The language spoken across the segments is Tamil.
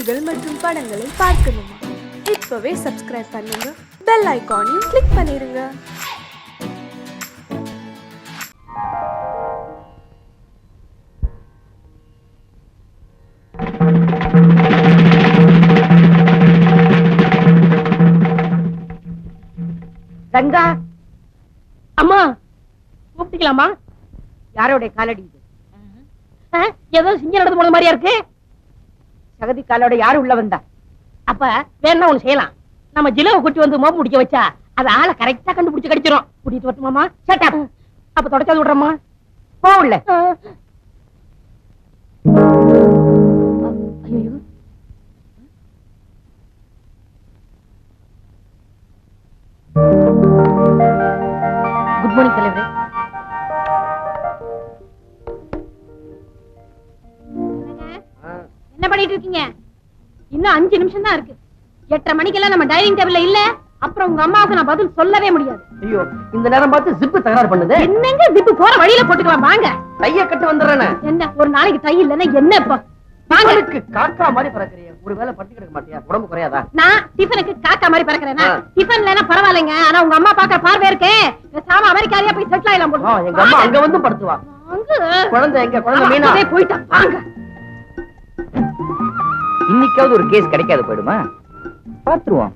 செய்திகள் மற்றும் படங்களை பார்க்கணுமா? இப்பவே சப்ஸ்கிரைப் பண்ணுங்க, பெல் ஐகானையும் கிளிக் பண்ணிருங்க. ரங்கா, அம்மா கூப்பிட்டுக்கலாமா? யாரோட காலடி இது? ஏதோ சிங்க நடந்து போன மாதிரியா இருக்கு. சகதி காலோட யாரு உள்ள வந்தா? அப்ப வேணா ஒண்ணு செய்யலாம். நம்ம ஜிலவை குட்டி வந்து மோப்பு முடிக்க வச்சா அது ஆளை கரெக்டா கண்டுபிடிச்சு கடிச்சிரும். கூட்டிட்டு வரட்டுமாமா? சட்டா அப்ப தொடச்சாது விடுறோமா? போ உள்ள. ஐயோ, குட் மார்னிங் தலைவரே. என்ன பண்ணிட்டு இருக்கீங்க? இன்னும் 5 நிமிஷம் தான் இருக்கு. 8:30 மணிக்கெல்லாம் நம்ம டைனிங் டேபிள்ல இல்ல. அப்புறம் உங்க அம்மாவுக்கு நான் பதில் சொல்லவே முடியாது. ஐயோ, இந்த நேரம் பார்த்து ஜிப்பு தகராறு பண்ணுது. என்னங்க ஜிப்பு போற வழியில போட்டுக்கலாம் வாங்க. டைய கட்டு வந்துடுறேனே. என்ன ஒரு நாளைக்கு டை இல்லன்னா என்ன இப்ப? வாங்களுக்கு காக்கா மாதிரி பறக்கறிய. ஒருவேளை பட்டி கிடக்க மாட்டியா? உடம்பு குறையாதா? நான் டிஃபனுக்கு காக்கா மாதிரி பறக்கறேனா? டிஃபன் இல்லனா பரவாயில்லைங்க. ஆனா உங்க அம்மா பாக்க பார்வை இருக்கே. சாம அமெரிக்காரியா போய் செட்டில் ஆயிலாம் போடு. எங்க அம்மா அங்க வந்து படுத்துவா. அங்க குழந்தை எங்க? குழந்தை மீனா போய்ட்டா. வாங்க. இன்னைக்காவது ஒரு கேஸ் கிடைக்காது போயிடுமா? பாத்துருவோம்.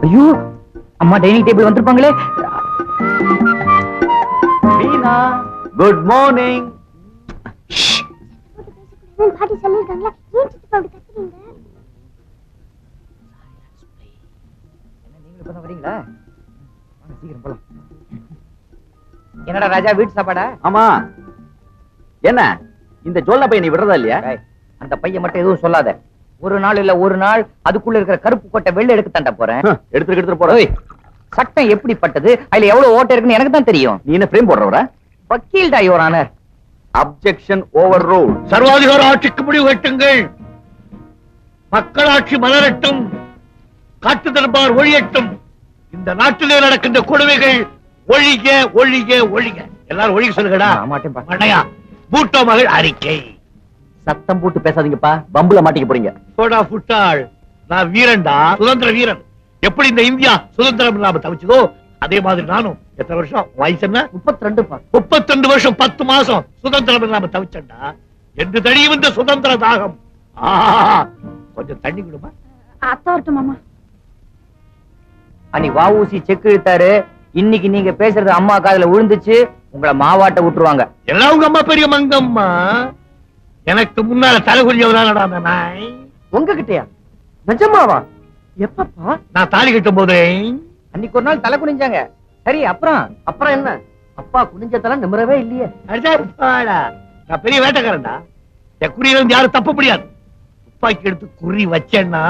ஐயோ, அம்மா டைனிங் டேபிள் வந்திருப்பாங்களே. Meena, good morning. பாட்டி சொல்லிருக்காங்களா? ஏன் சித்தப்பா அப்படி கத்துறீங்க? நீங்க இப்ப தான் வரீங்களா? வாங்க சீக்கிரம் போலாம். என்னடா ராஜா, வீட்டு சாப்பாடா? ஆமா. என்ன இந்த ஜோல்ல பையன் நீ விடுறதா இல்லையா? அந்த பையன் மட்டும் எதுவும் சொல்லாத. ஒரு நாள் இல்ல ஒரு நாள் அதுக்குள்ள இருக்கிற கருப்பு கோட்டை வெள்ளை எடுக்க தண்ட போறேன். எடுத்துட்டு போற. சட்டம் எப்படிப்பட்டது, அதுல எவ்வளவு ஓட்டை இருக்குன்னு எனக்கு தான் தெரியும். நீ என்ன பிரேம் போடுறவரா? வக்கீல்டா your honour. Objection overrule. சர்வாதிகார ஆட்சிக்கு முடிவு கட்டுங்கள். மக்களாட்சி மலரட்டும், காட்டு தர்பார் ஒழியட்டும். இந்த நாட்டிலே நடக்கின்ற கொடுமைகள் ஒழிக ஒழிக ஒழிக. எல்லாரும் ஒழிக சொல்லுங்கடா. மாட்டேன். மண்டையா பூட்டோ மகள் அறிக்கை. சத்தம் போட்டு பேசாதீங்கப்பா, பம்புல மாட்டிக்க போறீங்க. போடா புட்டாள், நான் வீரன்டா, சுதந்திர வீரன். எப்படி இந்த இந்தியா சுதந்திரம் இல்லாம தவிச்சதோ அதே மாதிரி நானும். எத்தனை வருஷம் வயசு என்ன? 32 வருஷம் 10 மாசம் சுதந்திரம் இல்லாம தவிச்சண்டா. என்று தனியும் இந்த சுதந்திர தாகம். கொஞ்சம் தண்ணி கொடுமா. அத்தை வரட்டும் மாமா. அனி வாவூசி செக் இழுத்தாரு. இன்னைக்கு நீங்க பேசுறது அம்மா காதுல விழுந்துச்சு, உங்களை மாவாட்ட விட்டுருவாங்க. எல்லாம் உங்க அம்மா பெரிய மங்கம்மா. எனக்கு முன்னால தலை குறிஞ்சவனாடா நாய். உங்ககிட்டயா? நிஜமாவா? எப்பப்பா? நான் தாலி கட்டும் போதே அன்னைக்கு ஒரு நாள் தலை குனிஞ்சாங்க. சரி, அப்புறம் என்ன? அப்பா குனிஞ்சதெல்லாம் நிமிரவே இல்லையே. நான் பெரிய வேட்டைக்காரன்டா. என் குறியில இருந்து யாரும் தப்ப முடியாது. துப்பாக்கி எடுத்து குறி வச்சேன்னா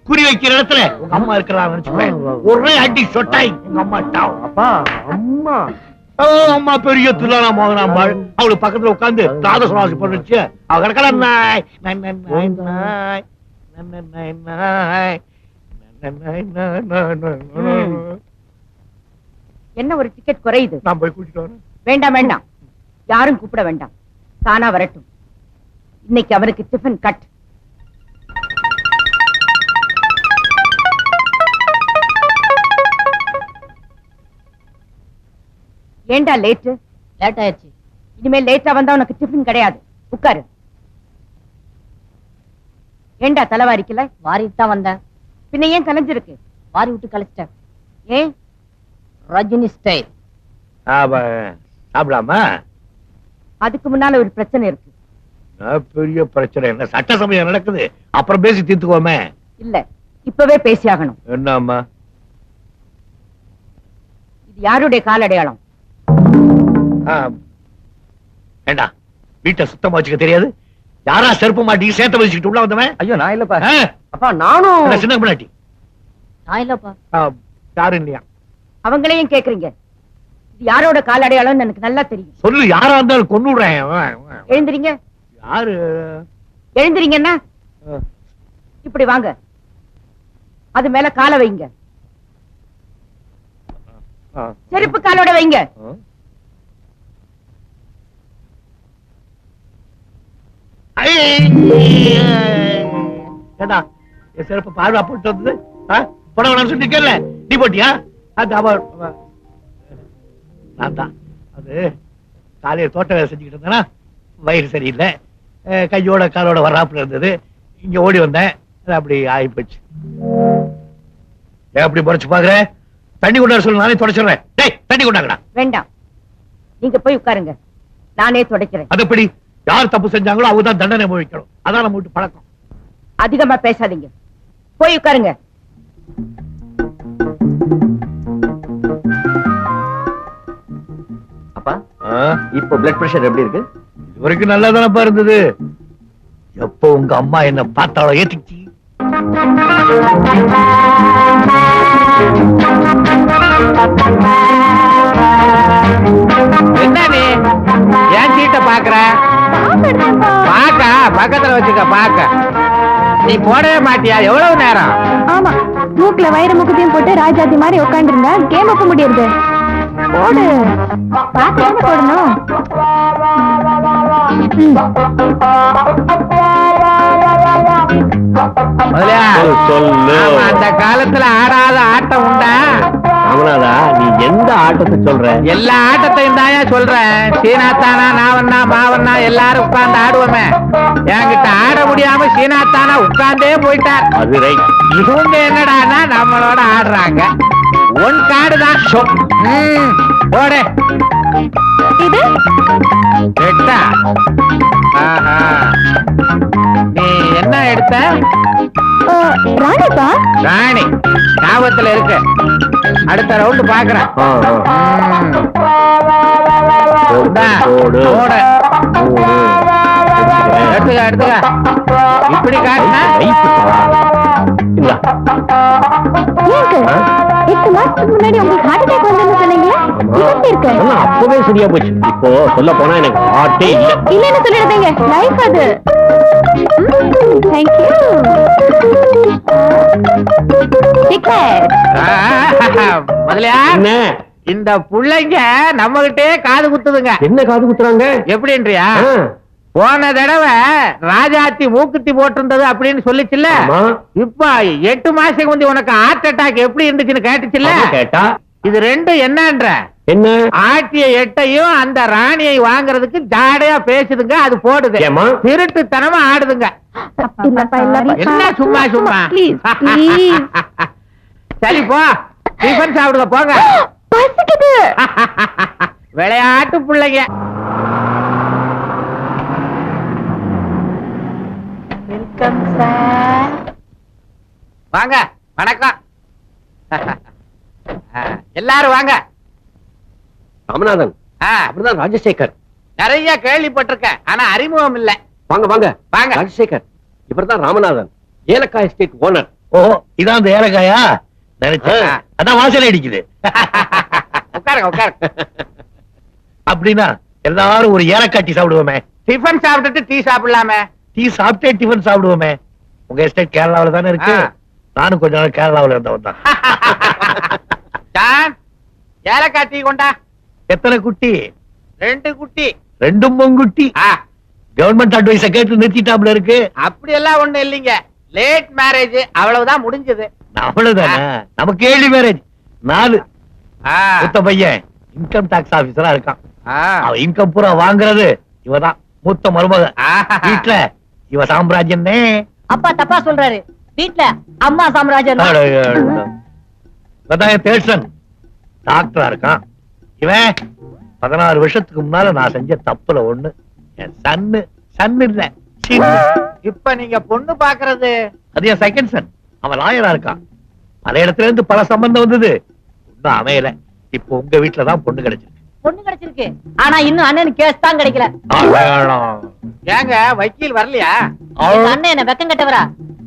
குறி வைக்கிற இடத்துல உங்க அம்மா இருக்கிறான்னு நினைச்சுப்பேன். ஒரே அடி சொட்டாய் உங்க அம்மா டாவ். அப்பா, அம்மா அம்மா பெரிய துல்லானா மோகனாம்பாள். அவளுக்கு பக்கத்துல உட்கார்ந்து ராத சுவாசி பண்ணுச்சு. அவ கிடக்கல நாய் நாய் நாய் நாய் நாய் நாய் நாய். என்ன ஒரு டிக்கெட் குறையுது? நான் போய் கூட்டிட்டு வரேன். வேண்டாம் வேண்டாம், யாரும் கூப்பிட வேண்டாம். தானா வரட்டும். இன்னைக்கு அவருக்கு டிஃபன் கட். ஏண்டா லேட் ஆயிடுச்சு. இனிமே லேட்டா வந்தா உனக்கு டிஃபன் கிடையாது. உட்காரு. ஏண்டா தலைவாரிக்கல? வாரிட்டு தான் வந்தேன். பின்ன ஏன் கலைஞ்சிருக்கு? வாரி விட்டு கலைச்சிட்டேன். ஏன்? ரஜினி ஸ்டைல். சாப்பிடாமா? அதுக்கு முன்னால ஒரு பிரச்சனை இருக்கு. பெரிய பிரச்சனை என்ன? சட்ட சமயம் நடக்குது, அப்புறம் பேசி தீர்த்துக்கோமே. இல்ல, இப்பவே பேசி ஆகணும். என்னம்மா? இது யாருடைய காலடையாளம்? ஏண்டா வீட்டை சுத்தமா வச்சுக்க தெரியாது? யாரா செருப்பு மாட்டி சேர்த்த வச்சுக்கிட்டு உள்ள வந்தவன்? ஐயோ நான் இல்லப்பா. அப்பா, நானும் சின்ன பிள்ளாட்டி. நான் இல்லப்பா. யாரு இல்லையா? அவங்களையும் கேக்குறீங்க? இது யாரோட காலடையாளம் எனக்கு நல்லா தெரியும். சொல்லு, யாரா இருந்தாலும் கொண்டு விடுறேன். எழுந்திரீங்க. யாரு? எழுந்திரீங்கன்னா இப்படி வாங்க. அது மேல காலை வைங்க. செருப்பு காலோட வைங்க. ஏடா என் செருப்பு பார்வா போட்டு வந்தது போட வேணாம்னு சொல்லிருக்கல, நீ போட்டியா? நான் தான் அது காலையில தோட்ட வேலை செஞ்சுக்கிட்டு இருந்தேன்னா வயிறு சரியில்லை, கையோட காலோட வராப்புல இருந்தது, இங்க ஓடி வந்தேன், அப்படி ஆகி போச்சு. அப்படி முறைச்சு பாக்குற, தண்ணி கொண்டாட சொல்லு, நானே தொடச்சிடுறேன். டேய் தண்ணி கொண்டாங்கடா. வேண்டாம், நீங்க போய் உட்காருங்க, நானே துடைக்கிறேன். அது எப்படி? யார் தப்பு செஞ்சாங்களோ அவங்க தான் தண்டனை அனுபவிக்கணும், அதான் நம்ம வீட்டு பழக்கம். அதிகமா பேசாதீங்க, போய் உட்காருங்க. அப்பா இப்போ பிளட் பிரஷர் எப்படி இருக்கு? இது வரைக்கும் நல்லா தானப்பா இருந்தது. எப்போ உங்க அம்மா என்ன பார்த்தாலோ ஏத்திச்சு. என்ன நீ ஏன் சீட்டை பாக்குற? பாக்க பக்கத்துல வச்சுக்க, பாக்க நீ போடவே மாட்டியா? எவ்வளவு நேரம்? ஆமா, மூக்குல வயிறு முக்கத்தையும் போட்டு ராஜாத்தி மாதிரி உட்காந்துருந்தா கேம் ஒப்ப முடியாது. போடு, பாத்து போடணும். அந்த காலத்துல ஆடாத ஆட்டம் உண்டா? ராமநாதா, நீ எந்த ஆட்டத்தை சொல்ற? எல்லா ஆட்டத்தையும் தாயா சொல்றேன். சீனாத்தானா, நாவண்ணா, மாவண்ணா எல்லாரும் உட்கார்ந்து ஆடுவோமே. என்கிட்ட ஆட முடியாம சீனாத்தானா உட்கார்ந்தே போயிட்டார். அது ரைட். இவங்க என்னடான்னா நம்மளோட ஆடுறாங்க. ஒன் கார்டு தான். போடு. இது எட்டா? ஆஹா, நீ என்ன எடுத்த? ராணிப்பா. ராணி ஞாபகத்துல இருக்கு. அடுத்த ரவுண்டு பாக்குறேன். எடுத்துக்க எடுத்துக்க. இப்படி காட்டினா ஏங்க, 8 மாசத்துக்கு முன்னாடி உங்களுக்கு ஹார்ட் அட்டாக் வந்ததுன்னு சொன்னீங்களா? எப்படி இருக்கு? அப்பவே சரியா போச்சு. இப்போ சொல்ல போனா எனக்கு ஹார்ட்டே இல்ல. இல்லன்னு சொல்லிடுறீங்க, லைஃப் அது. Thank you. முதலியா இந்த புள்ளைங்க நம்ம கிட்டே காது குத்துதுங்க. என்ன காது குத்துறாங்க? எப்படின்றியா? போன தடவை ராஜாத்தி மூக்குத்தி போட்டிருந்தது அப்படின்னு சொல்லிச்சுல்ல. இப்ப 8 மாசத்துக்கு முந்தி உனக்கு ஹார்ட் அட்டாக் எப்படி இருந்துச்சுன்னு கேட்டுச்சுல்ல. கேட்டா இது ரெண்டும் என்னன்ற? என்ன? ஆட்டிய எட்டையும் அந்த ராணியை வாங்குறதுக்கு ஜாடையா பேசுதுங்க. அது போடுது, திருட்டுத்தனமா ஆடுதுங்க. என்ன சும்மா சும்மா? சரி போ, டிஃபன் சாப்பிடுங்க போங்க. விளையாட்டு பிள்ளைங்க. Welcome sir. வாங்க, வணக்கம். எல்லாரும் வாங்க. ராமநாதன், அப்படிதான் ராஜசேகர். நிறைய கேள்விப்பட்டிருக்கேன், ஆனா அறிமுகம் இல்ல. வாங்க வாங்க வாங்க. ராஜசேகர், இவர்தான் ராமநாதன், ஏலக்காய் எஸ்டேட் ஓனர். ஓ, இதான் அந்த ஏலக்காயா? நினைச்சேன், அதான் வாசனை அடிக்குது. உட்காருங்க உட்காருங்க. அப்படின்னா எல்லாரும் ஒரு ஏலக்காய் டீ சாப்பிடுவோமே. டிஃபன் சாப்பிட்டுட்டு டீ சாப்பிடலாமே. டீ சாப்பிட்டே டிஃபன் சாப்பிடுவோமே. உங்க எஸ்டேட் கேரளாவில தானே இருக்கு. நானும் கொஞ்ச நாள் கேரளாவில இருந்தவன் தான். ஏலக்காய் டீ கொண்டா. எத்தனை குட்டி? 2 குட்டி. 2 பொங்குட்டி. கவர்மெண்ட் அட்வைஸ கேட்டு நிறுத்திட்டாப்ல இருக்கு. அப்படி எல்லாம் ஒண்ணு இல்லைங்க. லேட் மேரேஜ், அவ்வளவுதான் முடிஞ்சது. அவ்வளவுதானே? நமக்கு ஏழு மேரேஜ். 4. மூத்த பையன் இன்கம் டாக்ஸ் ஆபீசரா இருக்கான். அவன் இன்கம் பூரா வாங்குறது இவதான் மூத்த மருமக. வீட்டுல இவ சாம்ராஜ்யம். அப்பா தப்பா சொல்றாரு, வீட்டுல அம்மா சாம்ராஜ்யம். தேர்சன் டாக்டரா இருக்கான். இவன் 16 வருஷத்துக்கு முன்னால நான் செஞ்ச தப்புல ஒண்ணு. என் சன்னு இல்ல, இப்ப நீங்க பொண்ணு பாக்குறது அது என் செகண்ட் சன். அவன் லாயரா இருக்கான். பல இடத்துல இருந்து பல சம்பந்தம் வந்தது, ஒன்னும் அமையல. இப்போ உங்க வீட்டுலதான் பொண்ணு கிடைச்சிருக்கு. பொண்ணு கிடைச்சிருக்கு, ஆனா இன்னும் அண்ணன் கேஸ் தான் கிடைக்கல. ஏங்க வக்கீல் வரலையா? அண்ணன் என்ன வெக்கம் கட்டவரா?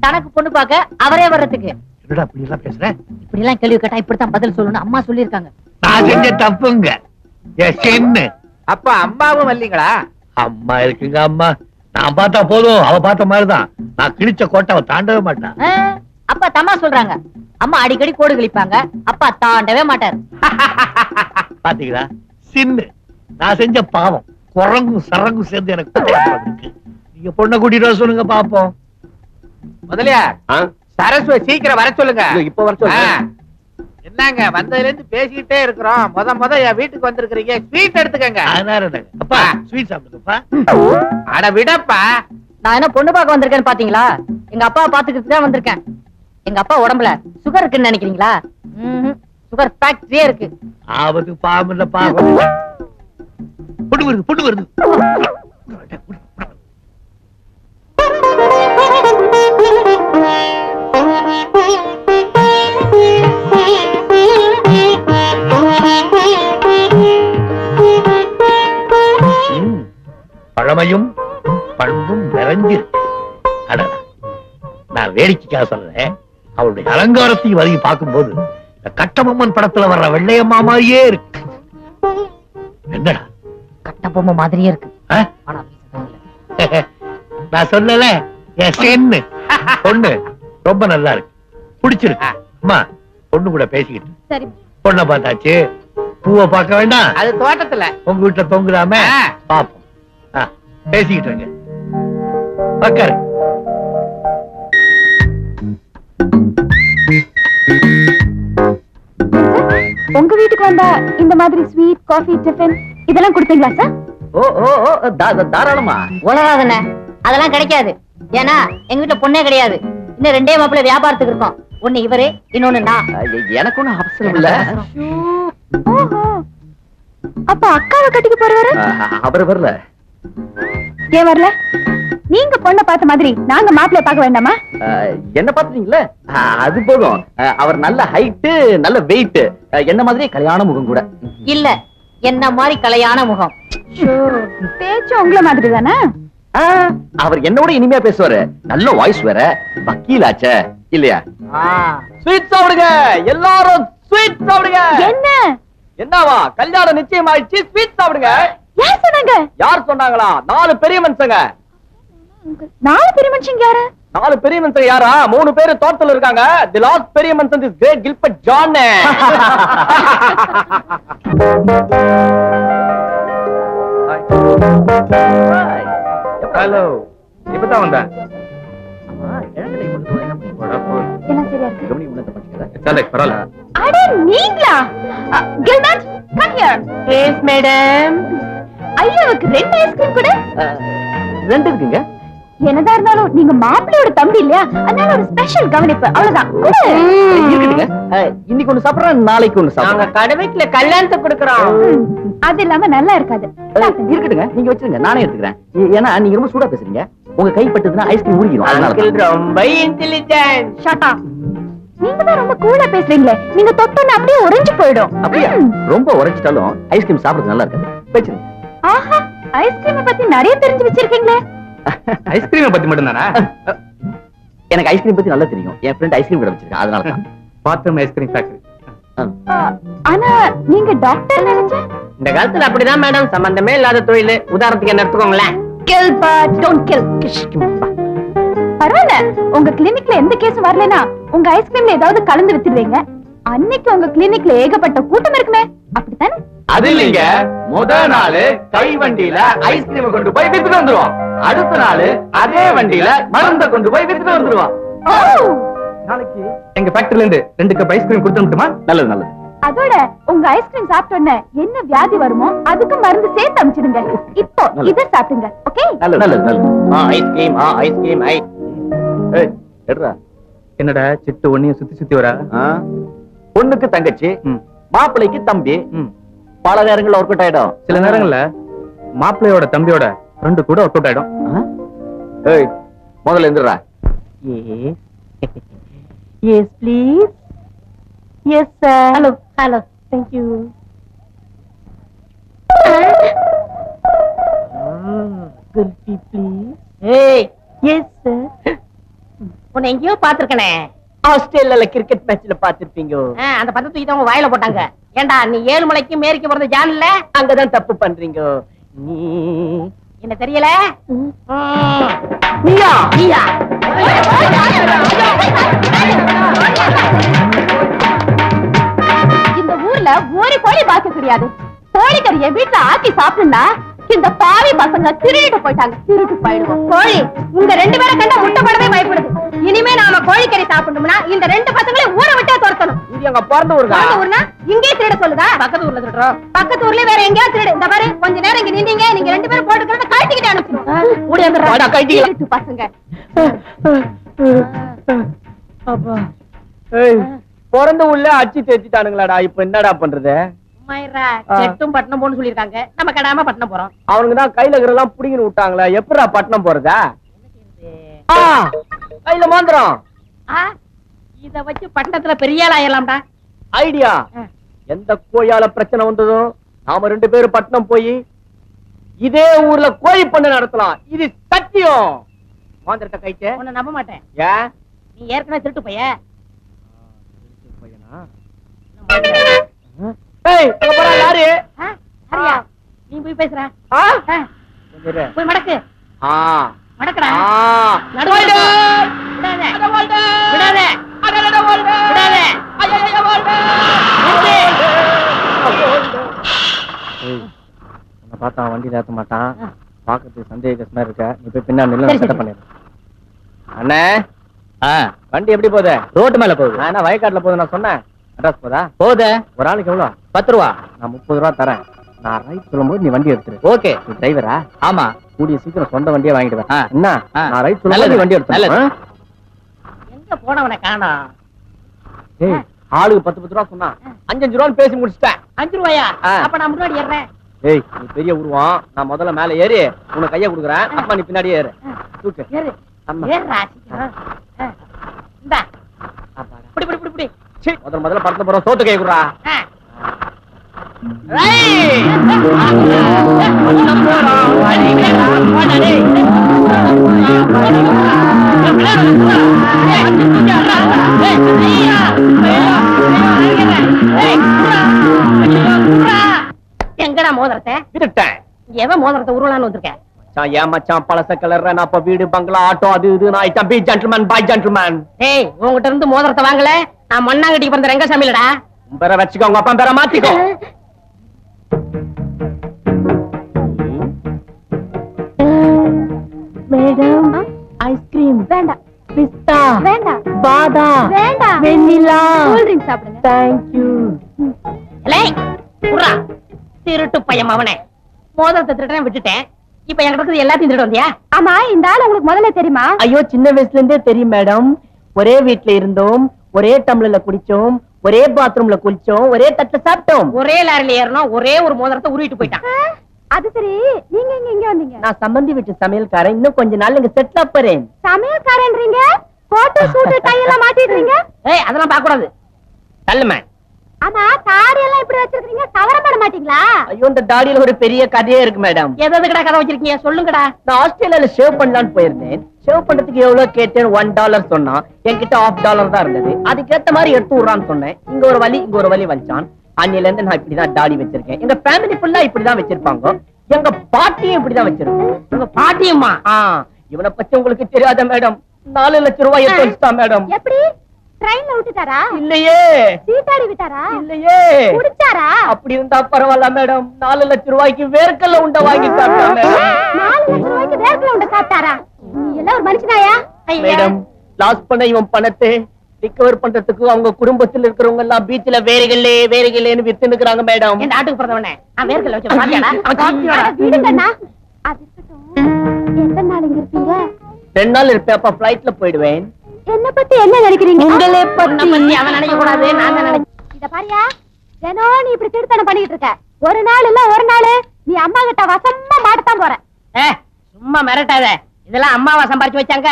தனக்கு பொண்ணு பார்க்க அவரே வர்றதுக்கு. என்னடா இப்படி எல்லாம் பேசுறேன்? இப்படி எல்லாம் கேள்வி கேட்டா இப்படித்தான் பதில் சொல்லணும், அம்மா சொல்லிருக்காங்க. நான் செஞ்ச தப்புங்க. அப்ப அம்மாவும் வரலீங்களா? அம்மா இருக்குங்க. அம்மா நான் பார்த்தா போதும், அவ பார்த்த மாதிரிதான். நான் கிழிச்ச கோட்டை அவ தாண்டவே மாட்டான். அப்பா தம்மா சொல்றாங்க, அம்மா அடிக்கடி கோடு கிழிப்பாங்க, அப்பா தாண்டவே மாட்டாரு. பாத்தீங்களா? சின்ன நான் செஞ்ச பாவம் குரங்கும் சரங்கும் சேர்ந்து எனக்கு இருக்கு. நீங்க பொண்ணை கூட்டிட்டு வர சொல்லுங்க பாப்போம். முதலியார் சரஸ்வதி சீக்கிரம் வர சொல்லுங்க. இப்ப வர சொல்லுங்க. என்னங்க வந்ததுல இருந்து பேசிக்கிட்டே இருக்கிறோம். முத என் வீட்டுக்கு வந்திருக்கிறீங்க, ஸ்வீட் எடுத்துக்கங்க. அப்பா ஸ்வீட் சாப்பிடுங்கப்பா. அட விடப்பா. நான் என்ன பொண்ணு பார்க்க வந்திருக்கேன்னு பாத்தீங்களா? எங்க அப்பா பாத்துக்கிட்டு தான் வந்திருக்கேன். எங்க அப்பா உடம்புல சுகர் இருக்குன்னு நினைக்கிறீங்களா? சுகர் ஃபேக்டரியே இருக்கு. ஆவது பாம்புல பாம்பு. பொண்ணு வருது. பழமையும் பண்பும் நிறைஞ்சிருக்கு. அடடா, நான் வேடிக்கைக்காக சொல்றேன். அவளுடைய அலங்காரத்தையும் வரையும் பார்க்கும்போது இந்த கட்டபொம்மன் படத்துல வர்ற வெள்ளையம்மா மாதிரியே இருக்கு. என்னடா கட்டபொம்மை மாதிரியே இருக்கு. நான் சொல்லல, பொண்ணு ரொம்ப நல்லா இருக்கு, பிடிச்சிருக்கு. அம்மா பொண்ணு கூட பேசிக்கிட்டு சரி பொண்ணை பார்த்தாச்சு, பூவை பார்க்க வேண்டாம். அது தோட்டத்துல உங்க வீட்டுல தொங்குதாமே பாப்போம். பேசிக்கிட்டு இருங்க. உட்காரு. உங்க வீட்டுக்கு வந்தா இந்த மாதிரி ஸ்வீட் காஃபி டிஃபன் இதெல்லாம் கொடுப்பீங்களா சார்? தாராளமா. உலகாதன அதெல்லாம் கிடைக்காது. ஏன்னா எங்க வீட்டுல பொண்ணே கிடையாது. இன்னும் 2 மாப்பிள்ளை வியாபாரத்துக்கு இருக்கோம். ஒண்ணு இவரு, இன்னொன்னு நான். எனக்கு ஒண்ணும் அவசரம் இல்ல. ஓஹோ, அப்ப அக்காவை கட்டிக்க போறவரு அவர் வரல. ஏன் வரல? நீங்க பொண்ணை பார்த்த மாதிரி நாங்க மாப்பிள்ளை பார்க்க வேண்டாமா? என்ன பாத்துறீங்களா? அது போதும். அவர் நல்ல ஹைட், நல்ல வெயிட், என்ன மாதிரியே கல்யாண முகம் கூட. இல்ல, என்ன மாதிரி கலையான முகம். பேச்சு உங்களை மாதிரி தானே? அவர் என்னோட இனிமையா பேசுவாரு. நல்ல வாய்ஸ் வேற, வக்கீலாச்சே இல்லையா? ஸ்வீட் சாப்பிடுங்க எல்லாரும், ஸ்வீட் சாப்பிடுங்க. என்ன என்னவா கல்யாணம் நிச்சயம் ஆயிடுச்சு, ஸ்வீட் சாப்பிடுங்க. யார் சொன்னாங்க? யார் சொன்னாங்களா? 4 பெரிய மனுஷங்க. 4 பெரிய மனுஷங்க யாரு? 4 பெரிய மனுஷங்க யாரா? 3 பேரு தோட்டத்துல இருக்காங்க. தி லாஸ்ட் பெரிய மனுஷன் is great Gilbert John. Hello, இப்பதான் வந்தேன். எல்லாம் சரியா இருக்கு. பரவாயில்ல. அட நீங்களா? Gilbert come here. Yes madam. ஐயாவுக்கு 2 ஐஸ்கிரீம் கூட. 2 இருக்குங்க. என்னதா இருந்தாலும் நீங்க மாப்பிள்ளையோட தம்பி இல்லையா? அதனால ஒரு ஸ்பெஷல் கவனிப்பு அவ்வளவுதான். இருக்குங்க. இன்னைக்கு ஒண்ணு சாப்பிடுறேன், நாளைக்கு ஒண்ணு நாங்க சாப்பிடுறேன். கடமைக்குல கல்யாணத்தை கொடுக்கறோம். அது இல்லாம நல்லா இருக்காது. இருக்குதுங்க, நீங்க வச்சிருங்க, நானே எடுத்துக்கிறேன். ஏன்னா நீங்க ரொம்ப சூடா பேசுறீங்க. உங்க கை பட்டதுன்னா ஐஸ்கிரீம் ஊறிடும். அதனால ரொம்ப இன்டெலிஜென்ட். Shut up. நீங்க தான் ரொம்ப கூலா பேசுறீங்களே. நீங்க தொட்டோன்னு அப்படியே உறைஞ்சு போயிடும். அப்படியா? ரொம்ப உரைச்சிட்டாலும் ஐஸ்கிரீம் சாப்பிடுறது நல்லா இருக்காது. வச்சிருங்க. ஆஹா, ஐஸ்கிரீம் பத்தி நிறைய தெரிஞ்சு வச்சிருக்கீங்களே. ஐஸ்கிரீம் பத்தி மட்டும் தானா? எனக்கு ஐஸ்கிரீம் பத்தி நல்லா தெரியும். என் ஃப்ரெண்ட் ஐஸ்கிரீம் கடை வச்சிருக்கேன், அதனால தான். Bathroom ice cream factory. ஆனா நீங்க டாக்டர் நினைச்சேன். இந்த காலத்துல அப்படிதான் மேடம், சம்பந்தமே இல்லாத தொழில். உதாரணத்துக்கு என்ன எடுத்துக்கோங்களேன். Gilbert, don't kill. பரவாயில்ல, உங்க கிளினிக்ல எந்த கேஸும் வரலனா உங்க ஐஸ்கிரீம்ல ஏதாவது கலந்து வித்துடுவீங்க. அன்னைக்கு உங்க கிளினிக்ல ஏகப்பட்ட கூட்டம் இருக்குமே, அப்படித்தானே? அது இல்லைங்க. முத நாள் கை வண்டியில ஐஸ்கிரீம் கொண்டு போய் வித்துட்டு வந்துருவோம். அடுத்த நாள் அதே வண்டியில மருந்த கொண்டு போய் வித்துட்டு வந்துருவோம். நாளைக்கு எங்க ஃபேக்டரில இருந்து 2 கப் ஐஸ்கிரீம் கொடுத்து மட்டுமா? நல்லது நல்லது. அதோட உங்க ஐஸ்கிரீம் சாப்பிட்டோன்னே என்ன வியாதி வருமோ அதுக்கு மருந்து சேர்த்து அனுப்பிச்சிடுங்க. இப்போ இத சாப்பிடுங்க. ஓகே? நல்லது நல்லது நல்லது. ஐஸ்கிரீம் ஐஸ்கிரீம் ஐ. ஏய் எடுடா. என்னடா சிட்டு ஒண்ணிய சுத்தி சுத்தி வரா? பொண்ணுக்கு தங்கச்சி, மாப்பிள்ளைக்கு தம்பி. பல நேரங்கள்ல ஒர்க் அவுட் ஆயிடும். சில நேரங்கள்ல மாப்பிள்ளையோட தம்பியோட ஃப்ரெண்டு கூட ஒர்க் அவுட் ஆயிடும். ஏய் முதல்ல எந்திரா. Yes, please. Yes, sir. Hello. Thank you. Gulfi, please. Hey. Yes, sir. உன்னை எங்கேயோ பாத்துருக்கனே. ஆஸ்திரேலியால கிரிக்கெட் மேட்ச்ல பாத்திருப்பீங்க. அந்த பத்து தூக்கி உங்க வாயில போட்டாங்க. ஏண்டா நீ 7 மலைக்கு மேற்கு பிறந்த ஜான் இல்ல? அங்கதான் தப்பு பண்றீங்க. நீ என்ன தெரியல? நீயா? இந்த ஊர்ல ஒரு கோழி பார்க்க கிடையாது. கோழிக்கறியை வீட்டுல ஆக்கி சாப்பிடுனா இந்த பாவி பசங்க திருடிட்டு போயிட்டாங்க. திருட்டு போயிடுவோம். கோழி உங்க 2 பேரை கண்டா முட்டை போடவே பயப்படுது. சாப்பிடணும்னா இந்த ரெண்டு பசங்களையும் ஊரை விட்டே துரத்தணும். இது எங்க பிறந்த ஊருக்கா? பிறந்த ஊர்னா இங்கே திருட சொல்லுதா? பக்கத்து ஊர்ல திருடுறோம். பக்கத்து ஊர்ல வேற எங்கேயாவது திருடு. இந்த பாரு கொஞ்ச நேரம் இங்க நின்னீங்க, நீங்க ரெண்டு பேரும் போட்டுக்கிறத கழட்டிக்கிட்டு அனுப்பிச்சிடும். ஓடி வந்துடுறா கழட்டிக்கலாம் பசங்க. அப்பா பிறந்த ஊர்ல அடிச்சு தேய்ச்சிட்டானுங்களாடா, இப்ப என்னடா பண்றது? செட்டும் பட்டணம் போன்னு சொல்லிருக்காங்க, நம்ம கடாம பட்டணம் போறோம். அவனுக்கு தான் கையில இருக்கிறதெல்லாம் புடிங்கன்னு விட்டாங்களா, எப்படா பட்டணம் போறதா? கையில மாந்திரம். இத வச்சு பட்டணத்துல பெரிய ஆள் ஆயிரலாம்டா. ஐடியா. எந்த கோயால பிரச்சனை வந்ததோ நாம ரெண்டு பேரும் பட்டணம் போய் இதே ஊர்ல கோழி பண்ண நடத்தலாம். இது சத்தியம். மாந்திரத்தை கைட்டு உன்னை நம்ப மாட்டேன். ஏன்? நீ ஏற்கனவே திருட்டு பைய. யாரு? நீ போய் பேசுற. போய் மடக்கு. மடக்கடா. விடாதே. விடாதே. விடாதே. பார்த்தா வண்டி ஏத்த மாட்டான், பாக்கிறதுக்கு சந்தேகமா இருக்க. நீ போய் பின்னாடி நின்னு செட்டப் பண்ணிடு. அண்ணே வண்டி எப்படி போகுது? ரோட்டு மேல போகுது. நான் என்ன வயக்காட்டுல போகுது நான் சொன்னேன். அட்ரஸ் போதா? போகுது. ஒரு ஆளுக்கு எவ்வளவு? 10 ரூபா. நான் 30 ரூபா தரேன். நான் ரைட் சொல்லும்போது நீ வண்டி எடுத்துரு. ஓகே. நீ டிரைவரா? ஆமா. கூடிய சீக்கிரம் சொந்த வண்டியை வாங்கிடுவேன். ஆ. என்ன? ஆ. நான் ரைட் சொல்லும்போது நீ வண்டி எடுத்து. எங்க போனவனை காணோம். ஏய், ஆளுக்கு 10 ரூபா சொன்னா 5 ரூபான்னு பேசி முடிச்சிட்டேன். 5 ரூபாயா? ஆ. அப்ப நான் முன்னாடி ஏறேன். ஏய், நீ பெரிய உருவம். நான் முதல்ல மேல ஏறி உனக்கு கைய கொடுக்குறேன். அப்பா நீ பின்னாடியே ஏறு. தூக்கு. ஏறு. அம்மா. ஏறுடா சீக்கிரம். இந்தா. புடி புடி புடி புடி. சீ, முதல்ல படத்துல போற சோத்து கை குடுறா. எங்கடா மோதிரத்தை விட்டுட்டேன். எவன் மோதிரத்தை உருளான்னு வந்திருக்க? ஏன் மச்சான் பழச கலர்ற நான் இப்ப வீடு பங்களா ஆட்டோ அது இது நான் item be gentleman bye gentleman. ஏய், உன்கிட்ட இருந்து மோதிரத்தை வாங்கல. நான் மண்ணாங்கட்டிக்கு பிறந்த ரெங்கசாமிலடா. பேர வச்சுக்கோ, உங்க அப்பா பேர மாத்திக்கோ. மேடம் ஐஸ்கிரீம் வேண்டாம், பிஸ்தா வேண்டாம், பாதாம் வேண்டாம், வெண்ணிலா கூல் ட்ரிங்க் சாப்பிடுங்க. Thank you. ஏய், குர்ரா திருட்டு பையன் அவனே. மோதிரத்தை திருடனே விட்டுட்டேன். இப்ப என்கிட்ட இருக்குது எல்லாத்தையும் திருட வந்தியா? ஆமா, இந்த ஆள் உங்களுக்கு முதல்ல தெரியுமா? ஐயோ, சின்ன வயசுல இருந்தே தெரியும் மேடம். ஒரே வீட்ல இருந்தோம், ஒரே டம்ளர்ல குடிச்சோம், ஒரே பாத்ரூம்ல குளிச்சோம், ஒரே தட்டுல சாப்பிட்டோம். ஒரே லாரில ஏறணும், ஒரே ஒரு மோதிரத்தை உருவிட்டு போயிட்டான். அது சரி, நீங்க இங்க வந்தீங்க? நான் சம்பந்தி வீட்டு சமையல்காரன். இன்னும் கொஞ்ச நாள் இங்க செட்டில் ஆப்பறேன். சமையல்காரன்றீங்க, போட்டோ ஷூட் டை எல்லாம் மாட்டிடுறீங்க. ஏய், அதெல்லாம் பார்க்க கூடாது. தள்ளுமே. ஆமா, தாடி எல்லாம் இப்படி வச்சிருக்கீங்க, கவரம் பண்ண மாட்டீங்களா? ஐயோ, இந்த தாடியில ஒரு பெரிய கதையே இருக்கு மேடம். எதுக்குடா கதை வச்சிருக்கீங்க? சொல்லுங்கடா. நான் ஆஸ்திரேலியால ஷேவ் பண்ணலான்னு போயிருந்தேன். ஷேவ் பண்றதுக்கு எவ்வளவு கேட்டேன்? $1 சொன்னா. என்கிட்ட $1/2 தான் இருந்தது. அதுக்கேத்த மாதிரி எடுத்து விடுறான்னு சொன்னேன். இங்க ஒரு வலி இங்க ஒரு வலி வச்சான். அன்னில இருந்து நான் இப்படிதான் தாடி வச்சிருக்கேன். எங்க ஃபேமிலி ஃபுல்லா இப்படிதான் வச்சிருப்பாங்க. எங்க பாட்டியும் இப்படிதான் வச்சிருக்கோம். உங்க பாட்டியம்மா? இவனை பத்தி உங்களுக்கு தெரியாத மேடம். 4 லட்சம் ரூபாய் எடுத்து வச்சுட்டா மேடம். எப்படி? ட்ரெயின்ல விட்டுட்டாரா? இல்லையே. சீட்டாடி விட்டாரா? இல்லையே. குடிச்சாரா? அப்படி இருந்தா பரவாயில்ல மேடம். 4 லட்சம் ரூபாய்க்கு வேர்க்கல்ல உண்டை வாங்கி சாப்பிட்டா மேடம். 4 லட்சம் ரூபாய்க்கு வேர்க்கல்ல உண்டை சாப்பிட்டாரா? நீ எல்லாம் ஒரு மனுஷனாயா? மேடம், லாஸ் பண்ண இவன் பணத்தை ரிகவர் பண்றதுக்கு அவங்க குடும்பத்தில் இருக்கிறவங்க எல்லாம் பீச்ல வேறுகளேன்னு வித்து நிக்கிறாங்க மேடம். என் நாட்டுக்கு பிறந்தவனே, நான் வேர்க்கல்ல வச்சு பாத்தியாடா? அவன் சாப்பிட்டியாடா? விடுங்கண்ணா. அது இருக்கட்டும். எத்தனை நாள் இங்க இருப்பீங்க? 2 நாள் இருப்பேன். அப்ப பிளைட்ல போயிடுவேன். என்ன பத்தி என்ன நினைக்கிறீங்க? உங்களை உன்னை பத்தி அவன் நினைக்க கூடாது, நான் தான் நினைக்கிறேன். இத பாரியா, தினம் நீ இப்படி திருத்தனம் பண்ணிட்டு இருக்க. ஒரு நாள் இல்ல ஒரு நாள் நீ அம்மா கிட்ட வசமா மாட்டத்தான் போற. சும்மா மிரட்டாத. இதெல்லாம் அம்மாவா சம்பாரிச்சு வச்சாங்க?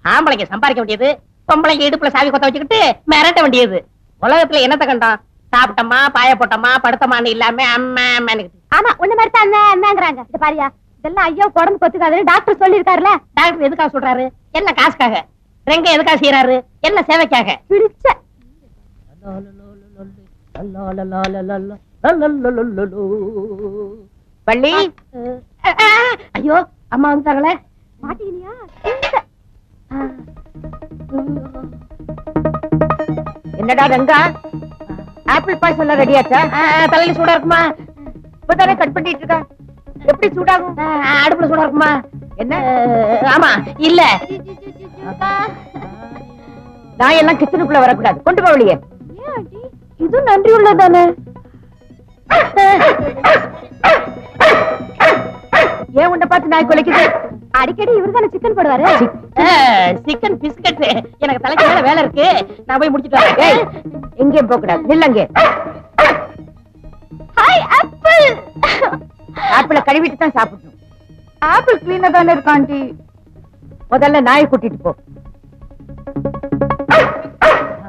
ஆம்பளைக்கு சம்பாதிக்க வேண்டியது, பொம்பளைக்கு இடுப்புல சாவி கொத்த வச்சுக்கிட்டு மிரட்ட வேண்டியது. உலகத்துல என்னத்த கண்டோம்? சாப்பிட்டோமா, பாய போட்டோமா, படுத்தமான்னு இல்லாம அம்மா அம்மான்னு. ஆமா, உன்ன மாதிரி தான் அண்ணாங்கிறாங்க. இத பாரியா, இதெல்லாம் ஐயோ உடம்பு கொத்துக்காதுன்னு டாக்டர் சொல்லிருக்காருல. டாக்டர் எதுக்காக சொல்றாரு? என்ன காசுக்காக? ரெங்க எதுக்காக செய்யறாரு? என்ன சேவைக்காக? பிடிச்ச பள்ளி. ஐயோ, அம்மா வந்துட்டாங்களே. மாட்டீங்கயா? என்னடா ரெங்கா, ஆப்பிள் பாய்ஸ் எல்லாம் ரெடியாச்சா? தலையில சூடா இருக்குமா? இப்பதானே கட் பண்ணிட்டு இருக்கா. எப்படி சூடாகும்? அடுப்புல சூடா இருக்குமா? என்ன? ஆமா, இல்ல நான் எல்லாம் கிச்சனுக்குள்ள வரக்கூடாது. கொண்டு போ வெளியே. ஏன் ஆண்டி இது நன்றி உள்ளதானே? ஏன் உன்னை பார்த்து நாய் குலைக்குது? அடிக்கடி இவர்தானே சிக்கன் போடுவாரு. Chicken biscuit. எனக்கு தலைக்கு மேல வேலை இருக்கு, நான் போய் முடிச்சிட்டு வரேன். எங்கேயும் போக கூடாது, நில்லங்க. Hi apple. ஆப்பிள கழுவிட்டு தான் சாப்பிடணும். ஆப்பிள் கிளீனா தானே இருக்கு ஆண்டி. முதல்ல நாயை கூட்டிட்டு போ.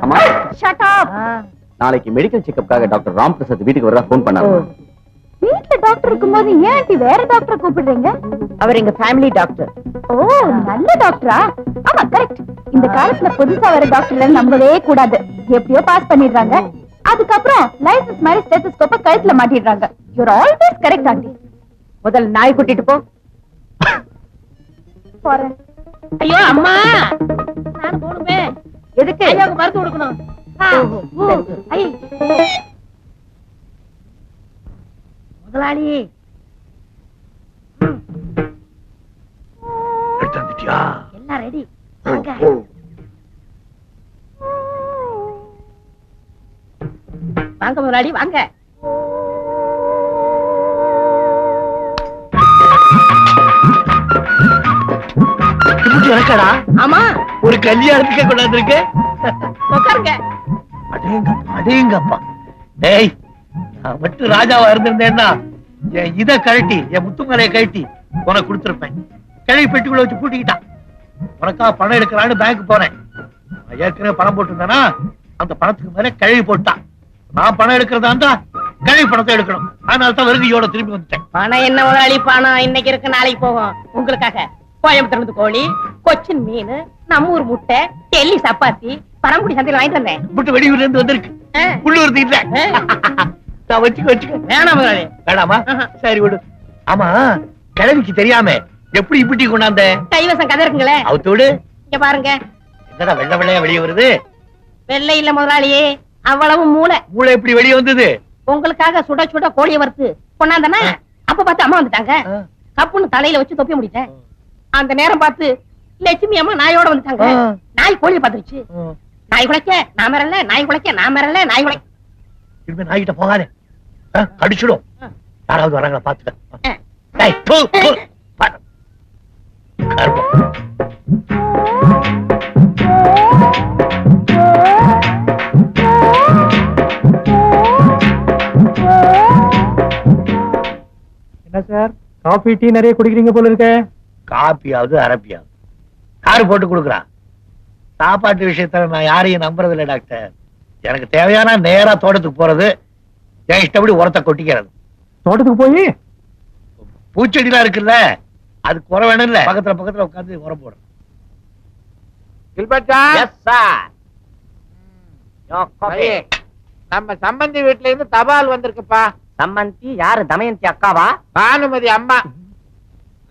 அம்மா ஷட் அப். நாளைக்கு மெடிக்கல் செக்கப்காக டாக்டர் ராம் பிரசாத் வீட்டுக்கு வரதா போன் பண்ணாரு. வீட்ல டாக்டர் இருக்கும்போது ஏன் ஆண்டி வேற டாக்டரை கூப்பிடுறீங்க? அவர் எங்க ஃபேமிலி டாக்டர். ஓ நல்ல டாக்டரா? ஆமா கரெக்ட். இந்த காலத்துல புதுசா வர டாக்டர்ல நம்பவே கூடாது. எப்படியோ பாஸ் பண்ணிடுறாங்க. அதுக்கப்புறம் லைசன்ஸ் மாதிரி ஸ்டெத்தோஸ்கோப்ப கழுத்துல மாட்டிடுறாங்க. You are always correct aunty. முதல்ல நாய் கூட்டிட்டு போ. போறேன். ஐயோ அம்மா, நான் போணுமே. எதுக்கு? ஐயாக்கு மருந்து கொடுக்கணும். ஐ முதலாளி எடுத்துட்டியா? எல்லாம் ரெடி. வாங்க முதலாளி வாங்க. எனக்கடா? ஆமா, ஒரு கல்யாணத்துக்கு கொண்டாந்துருக்கு. உட்காருங்க. அடேங்கப்பா. டேய், நான் மட்டும் ராஜாவா இருந்திருந்தேன்னா என் இத கழட்டி, என் முத்துமலையை கழட்டி உனக்கு கொடுத்திருப்பேன். கிழவி பெட்டிக்குள்ள வச்சு பூட்டிக்கிட்டான். உனக்கா பணம் எடுக்கலான்னு பேங்க் போனேன். நான் ஏற்கனவே பணம் போட்டுருந்தேனா அந்த பணத்துக்கு மேல கிழவி போட்டான். நான் பணம் எடுக்கிறதா இருந்தா கிழவி பணத்தை எடுக்கணும். அதனால தான் வருகையோட திரும்பி வந்துட்டேன். பணம் என்ன முதலாளி, பணம் இன்னைக்கு இருக்கு நாளைக்கு போகும். உங்களுக்காக கோயம்புத்தூர் கோழி, கொச்சின் மீன், நம்ம ஊர் முட்டை, டெல்லி சப்பாத்தி, பரம்புடி சந்தையில் வாங்கிட்டு வந்தேன். முட்டை வெளியூர்ல இருந்து வந்திருக்கு. உள்ளூர் இல்ல. நான் வச்சுக்க. வேணாம் முதலாளி. வேணாமா? சரி விடு. ஆமா, கிழவிக்கு தெரியாம எப்படி இப்படி கொண்டாந்த? கைவசம் கதை இருக்குங்களே, அவுத்தோடு. இங்க பாருங்க. என்னடா வெள்ளை வெள்ளையா வெளியே வருது? வெள்ளை இல்ல முதலாளியே, அவ்வளவு மூளை. மூளை எப்படி வெளியே வந்தது? உங்களுக்காக சுட சுட கோழியை வறுத்து கொண்டாந்தனா அப்ப பார்த்து அம்மா வந்துட்டாங்க. கப்புன்னு தலையில வச்சு தொப்பி முடிட்டேன். அந்த நேரம் பார்த்து லட்சுமி அம்மா நாயோட வந்துட்டாங்க. நாய் கோழியை பார்த்துருச்சு. நாய் குலைக்க நான் மிரல, நாய் குலைக்க நான் மிரல, நாய் குலைக்க. இனிமே நாய்கிட்ட போகாதே, கடிச்சிடும். யாராவது வராங்களா பாத்துக்க. என்ன சார், காபி டீ நிறைய குடிக்கிறீங்க போல இருக்க? காப்பியாவது அரப்பியாவது யாரு போட்டு கொடுக்குறான்? சாப்பாட்டு விஷயத்துல நான் யாரையும் நம்புறது இல்லை டாக்டர். எனக்கு தேவையான நேரா தோட்டத்துக்கு போறது, என் இஷ்டப்படி உரத்தை கொட்டிக்கிறது. தோட்டத்துக்கு போய் பூச்செடிலாம் இருக்குல்ல, அது குறை வேணும் இல்ல, பக்கத்துல உட்காந்து உரம் போடுறேன். நம்ம சம்பந்தி வீட்டுல இருந்து தபால் வந்திருக்குப்பா. சம்மந்தி யாரு? தமயந்தி அக்காவா? பானுமதி அம்மா.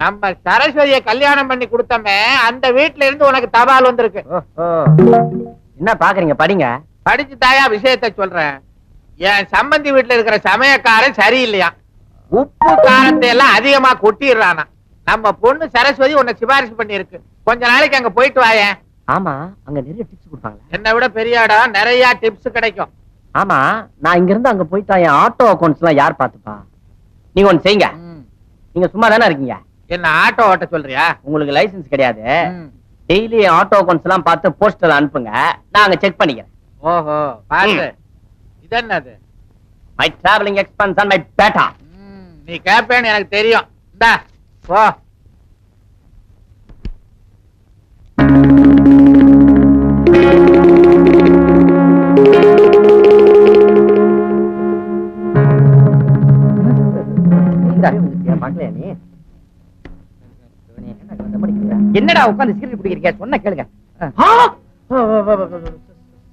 நம்ம சரஸ்வதியை கல்யாணம் பண்ணி கொடுத்தமே, அந்த வீட்டுல இருந்து உனக்கு தபால் வந்திருக்கு. என்ன பாக்குறீங்க? படிங்க. படிச்சு தாயா விஷயத்தை சொல்றேன். என் சம்பந்தி வீட்டுல இருக்கிற சமயக்காரன் சரியில்லையா, உப்பு காரத்தை எல்லாம் அதிகமா கொட்டிடுறானா. நம்ம பொண்ணு சரஸ்வதி உன்னை சிபாரிசு பண்ணி இருக்கு. கொஞ்ச நாளைக்கு அங்க போயிட்டு வாயேன். ஆமா, அங்க நிறைய டிப்ஸ் கொடுப்பாங்களா? என்னை விட பெரிய இடம், நிறைய டிப்ஸ் கிடைக்கும். ஆமா, நான் இங்க இருந்து அங்க போயிட்டா என் ஆட்டோ அக்கௌண்ட்ஸ் எல்லாம் யார் பாத்துப்பா? நீங்க ஒண்ணு செய்யுங்க. நீங்க சும்மா தானே இருக்கீங்க. என்ன ஆட்டோ ஓட்ட சொல்றியா? உங்களுக்கு லைசென்ஸ் கிடையாது. டெய்லி ஆட்டோ அக்கௌண்ட்ஸ் எல்லாம் பார்த்து போஸ்டர்ல அனுப்புங்க, நான் அங்க செக் பண்ணிக்கிறேன். ஓஹோ, பாரு. இது என்னது? My travelling expense and my batta. நீ கேப்பேன்னு எனக்கு தெரியும். இந்தா போ. என்னடா உட்காந்து சிகரெட் குடிக்கிறீங்க? சொன்ன கேளுங்க.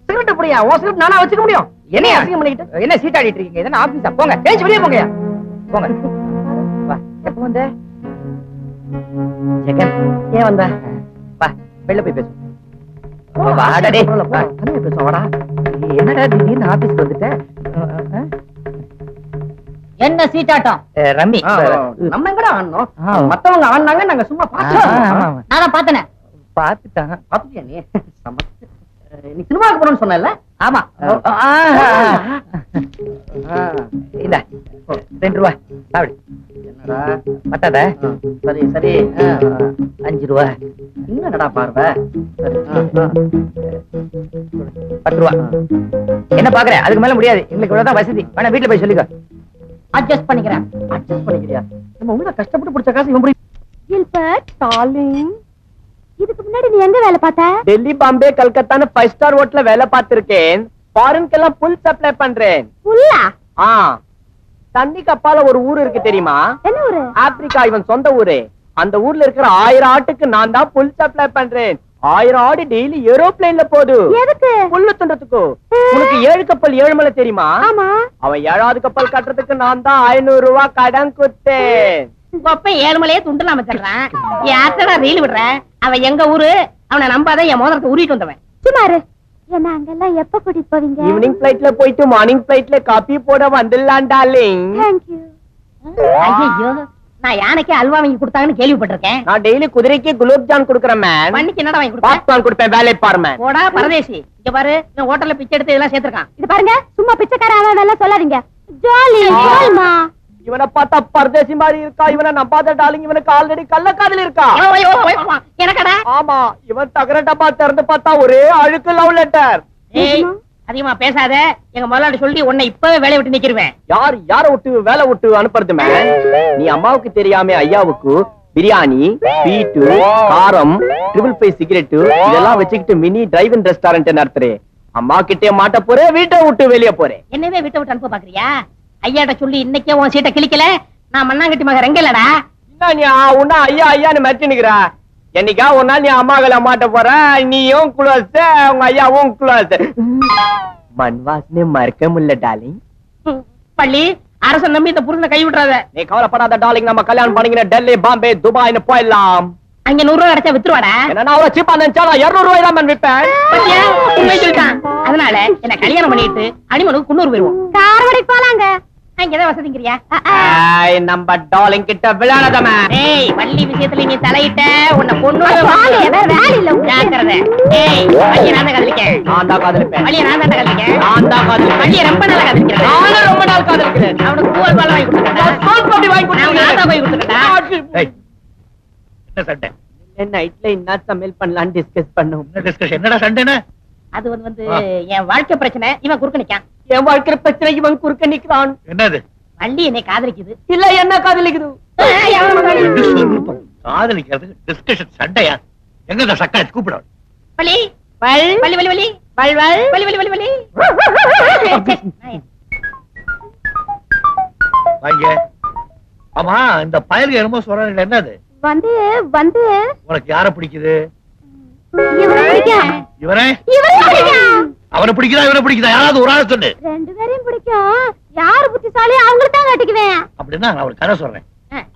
சிகரெட் புடியா? ஓ சிகரெட் நானா வச்சுக்க முடியும்? என்ன அசிங்கம் பண்ணிக்கிட்டு என்ன சீட்டாடிட்டு இருக்கீங்க? இதென்ன ஆபீஸா? போங்க, பேச்சு வெளியே போங்க. போங்க. வா, எப்ப வந்த? ஜெகன் ஏன் வந்த? வா, வெளில போய் பேசு. வாடா டேய். தனியா பேசு வாடா. என்னடா திடீர்னு ஆபீஸ்க்கு வந்துட்ட? என்ன சீட்டாட்டம்? ரம்மி. நம்ம எங்கடா ஆடணும்? மத்தவங்க ஆடினாங்க, நாங்க சும்மா பார்த்தோம். நானா பார்த்தனே. பாத்துட்டான். பாத்துட்டியா நீ? நீ சினிமாவுக்கு போறோம்னு சொன்னல? ஆமா. இந்த 2 ரூபாய் சாப்பிடு. என்னடா பத்தாத? சரி சரி 5 ரூபாய். என்னடா பார்வை? சரி 10 ரூபாய். என்ன பாக்குற? அதுக்கு மேல முடியாது. எங்களுக்கு இவ்வளவுதான் வசதி. வேணா வீட்டுல போய் சொல்லிக்கோ. அட்ஜஸ்ட் பண்ணிக்கிறேன். அட்ஜஸ்ட் பண்ணிக்கிறியா? நம்ம உள்ள கஷ்டப்பட்டு பிடிச்ச காசு இவன் கில்பர்ட் டார்லிங், இதுக்கு முன்னாடி நீ எங்க வேலை பார்த்த? டெல்லி, பாம்பே, கல்கத்தான்னு 5 ஸ்டார் ஹோட்டல்ல வேலை பார்த்திருக்கேன். ஃபாரின்க்கெல்லாம் புல் சப்ளை பண்றேன். புல்லா? தண்ணி கப்பால ஒரு ஊர் இருக்கு தெரியுமா? என்ன ஊரு? ஆப்பிரிக்கா இவன் சொந்த ஊரு. அந்த ஊர்ல இருக்கிற 1000 ஆட்டுக்கு நான் தான் புல் சப்ளை பண்றேன். 1000 ஆடு டெய்லி ஏரோப்ளேன்ல போகுது. எதுக்கு? புல்லு துண்டத்துக்கு. உனக்கு 7 கப்பல் 7 மலை தெரியுமா? ஆமா. அவன் 7வது கப்பல் கட்டுறதுக்கு நான் தான் 500 ரூபாய் கடன் கொடுத்தேன். கொப்பை 7 மலையே துண்டுலாம தர்றான். யார்டா ரீல் விடுற? அவன் எங்க ஊரு? அவனை நம்பாத, என் மோதிரத்தை உருவிட்டு வந்தவன். சுமாரு என்ன அங்கெல்லாம் எப்ப கூட்டிட்டு போவீங்க? ஈவினிங் பிளைட்ல போயிட்டு மார்னிங் பிளைட்ல காபி போட வந்துடலாம் டார்லிங். தேங்க்யூ. ஐயோ, நான் யானைக்கே அல்வா வாங்கி கொடுத்தாங்கன்னு கேள்விப்பட்டிருக்கேன். நான் டெய்லி குதிரைக்கு குலோப் ஜான் குடுக்கறேன் மேன். பண்ணிக்கு என்னடா வாங்கி கொடுப்பேன்? பாப்கார்ன் கொடுப்பேன். வேலை பாரு மேன். போடா பரதேசி. இங்க பாரு, நான் ஹோட்டல்ல பிச்சை எடுத்து இதெல்லாம் சேர்த்திருக்கான். இது பாருங்க, சும்மா பிச்சைக்காரன் அதெல்லாம் சொல்லாதீங்க. ஜாலி ஜாலிமா. இவனை பார்த்தா பரதேசி மாதிரி இருக்கா. இவனை நம்பாத டார்லிங். இவனுக்கு ஆல்ரெடி கள்ளக்காதல் இருக்கா. எனக்கடா? ஆமா, இவன் தகர டப்பா திறந்து பார்த்தா ஒரே அழுக்கு லவ் லெட்டர். ஏய், அதிகமா பேசாத. எங்க முதலாளி சொல்லி உன்னை இப்பவே வேலைய விட்டு நிக்கிருவேன். யார விட்டு வேலை விட்டு அனுப்புறது மேன்? நீ அம்மாவுக்கு தெரியாம ஐயாவுக்கு பிரியாணி, ஸ்வீட்டு, காரம், 555 சிகரெட் இதெல்லாம் வச்சுக்கிட்டு மினி டிரைவிங் ரெஸ்டாரண்ட் நடத்துறே. அம்மா கிட்டே மாட்ட போறேன். வீட்டை விட்டு வெளியே போறேன். என்னவே வீட்டை விட்டு அனுப்ப பாக்குறியா? ஐயாட்ட சொல்லி இன்னைக்கே உன் சீட்டை கிழிக்கல. நான் மண்ணாங்கட்டி மக ரெங்கலடா. என்ன நீ உன்ன ஐயா ஐயான்னு மிரட்டி நிக்கிற? என்னைக்கா ஒரு நாள் நீ அம்மாக்களை மாட்ட போற. நீயும் குளோஸ், உங்க ஐயாவும் குளோஸ். மண் வாசனை மறக்க முடியல டார்லிங். பள்ளி அரசன் நம்பி இந்த புருஷனை கை விட்டுறாத. நீ கவலைப்படாத டார்லிங். நம்ம கல்யாணம் பண்ணிக்கிற டெல்லி, பாம்பே, துபாய்னு போயிடலாம். அங்க 100 ரூபாய் கிடைச்சா வித்துருவாடா. என்ன அவ்வளவு சீப்பா நினைச்சா 200 ரூபாய் தான் மேன் விற்பேன். பத்தியா? உண்மை சொல்லிட்டான். அதனால என்ன கல்யாணம் பண்ணிட்டு அனிமனுக்கு குன்னூர் போயிருவோம். காரவடைக்கு போலாங்க. அங்கதான் வசதிங்கிறியா? நம்ம டார்லிங் கிட்ட விளையாடாத மேன். ஏய், பள்ளி விஷயத்துல நீ தலையிட்ட உன்னை கொன்னூர் வேலை இல்ல. ஜாக்கிரதை. ஏய், பள்ளியை நான் தான் காதலிக்கேன். நான் தான் காதலிப்பேன். பள்ளியை நான் தான் காதலிக்கேன். நான் தான் காதலிப்பேன். பள்ளியை ரொம்ப நாளா காதலிக்கிறேன். நானும் ரொம்ப நாள் காதலிக்கிறேன். அவனுக்கு பூவல் பால் வாங்கி கொடுத்துட்டா. சோப் அப்படி வாங்கி நான் கொடுத்தேன். ஆத்தா போய் கொடுத்துட்டா. ஏய், என்ன சண்டை? நைட்ல என்ன சமையல் பண்ணலாம் டிஸ்கஸ் பண்ணும். என்ன டிஸ்கஷன்? என்னடா சண்டைன்னு? அது வந்து என் வாழ்க்கை பிரச்சனை. இவன் குறுக்க நிக்கான். என் வாழ்க்கை பிரச்சனை இவன் குறுக்க நிக்கிறான். என்னது? வள்ளி என்னை காதலிக்குது. இல்ல என்ன காதலிக்குது? ரெண்டு சொருப்பம். காதலிக்கிறதுக்கு டிஸ்கஷன் சண்டையா? எங்க இந்த சக்காச்சு கூப்பிட? வள்ளி வள் வள்ளி வள்ளி வள்ளி வள் வள் வள்ளி வள்ளி வள்ளி வள்ளி. வாங்க. ஆமா, இந்த பயலுக்கு என்னமோ சொல்றாங்க. என்னது? வந்து வந்து உனக்கு யார பிடிக்குது? இவரை பிடிக்கும். இவரே? இவரை பிடிக்கும். அவனை பிடிக்குதா இவனை பிடிக்குதா? யாராவது ஒரு ஆள் சொல்லு. ரெண்டு பேரையும் பிடிக்கும். யாரு புத்திசாலி அவங்களுக்கு தான் கட்டிக்குவேன். அப்படின்னா நான் ஒரு கதை சொல்றேன்.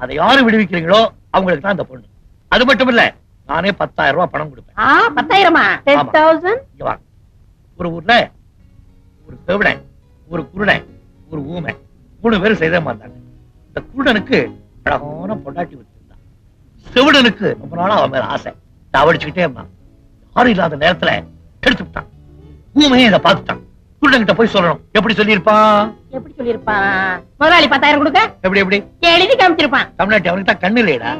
அதை யாரு விடுவிக்கிறீங்களோ அவங்களுக்கு தான் இந்த பொண்ணு. அது மட்டும் இல்ல, நானே 10,000 ரூபாய் பணம் கொடுப்பேன். 10,000? 10,000? இங்க வா. ஒரு ஊர்ல ஒரு செவிடன், ஒரு குருடன், ஒரு ஊமை 3 பேரும் செய்த மாட்டாங்க. இந்த குருடனுக்கு அழகான பொண்டாட்டி வச்சிருந்தான். செவிடனுக்கு ரொம்ப நாளா அவன் மேல ஆசை. தவடிச்சுக்கிட்டே இருந்தான். யாரும் இல்லாத நேரத்துல எடுத்து விட்டான். ஊமையே இதை பார்த்துட்டான். குருடன்கிட்ட போய் சொல்லணும். எப்படி சொல்லியிருப்பான்? எப்படி சொல்லிருப்பான்? முதலாளி 10,000 கொடுக்க எப்படி எப்படி எழுதி காமிச்சிருப்பான். தமிழ்நாட்டு அவனுக்கு தான் கண்ணு இல்லையடா.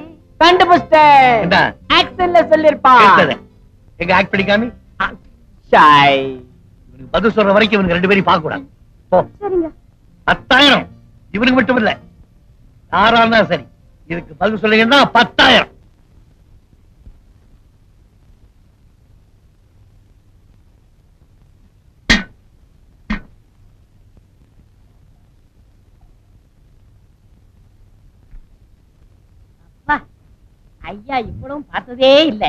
கண்டுபிடிச்சேன். என்ன? ஆக்சன்ல சொல்லிருப்பா. எடுத்தது. எங்க ஆக்ட் பண்ணிக்காமி ஷாய். இவனுக்கு பதில் சொல்ற வரைக்கும் இவனுக்கு 2 பேரையும் பார்க்க கூடாது. போ. சரிங்க. 10,000 இவனுக்கு மட்டும் இல்ல, யாரா இருந்தா சரி. இதுக்கு பதில் சொல்லுங்கன்னா 10,000. ஐயா இவ்வளவும் பார்த்ததே இல்ல.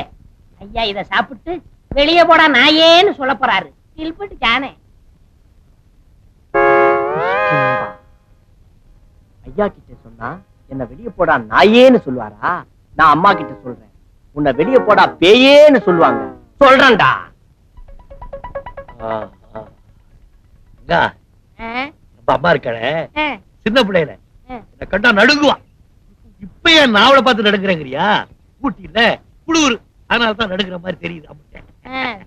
ஐயா இத சாப்பிட்டு வெளியே போடா நாயேன்னு சொல்ல போறாரு. தில்பட்டு ஜானே. ஐயா கிட்ட சொன்னா என்ன வெளிய போடா நாயேன்னு சொல்லுவாரா? நான் அம்மா கிட்ட சொல்றேன், உன்னை வெளிய போடா பேயேன்னு சொல்லுவாங்க. சொல்றேன்டா. நம்ம அம்மா இருக்காளே, சின்ன பிள்ளையில என்ன கண்டா நடுங்குவா. இப்ப என் நாவலை பார்த்து நடுங்குறேங்கிறியா? ஊட்டி இல்ல குளூர், அதனாலதான் நடுங்குற மாதிரி தெரியுது.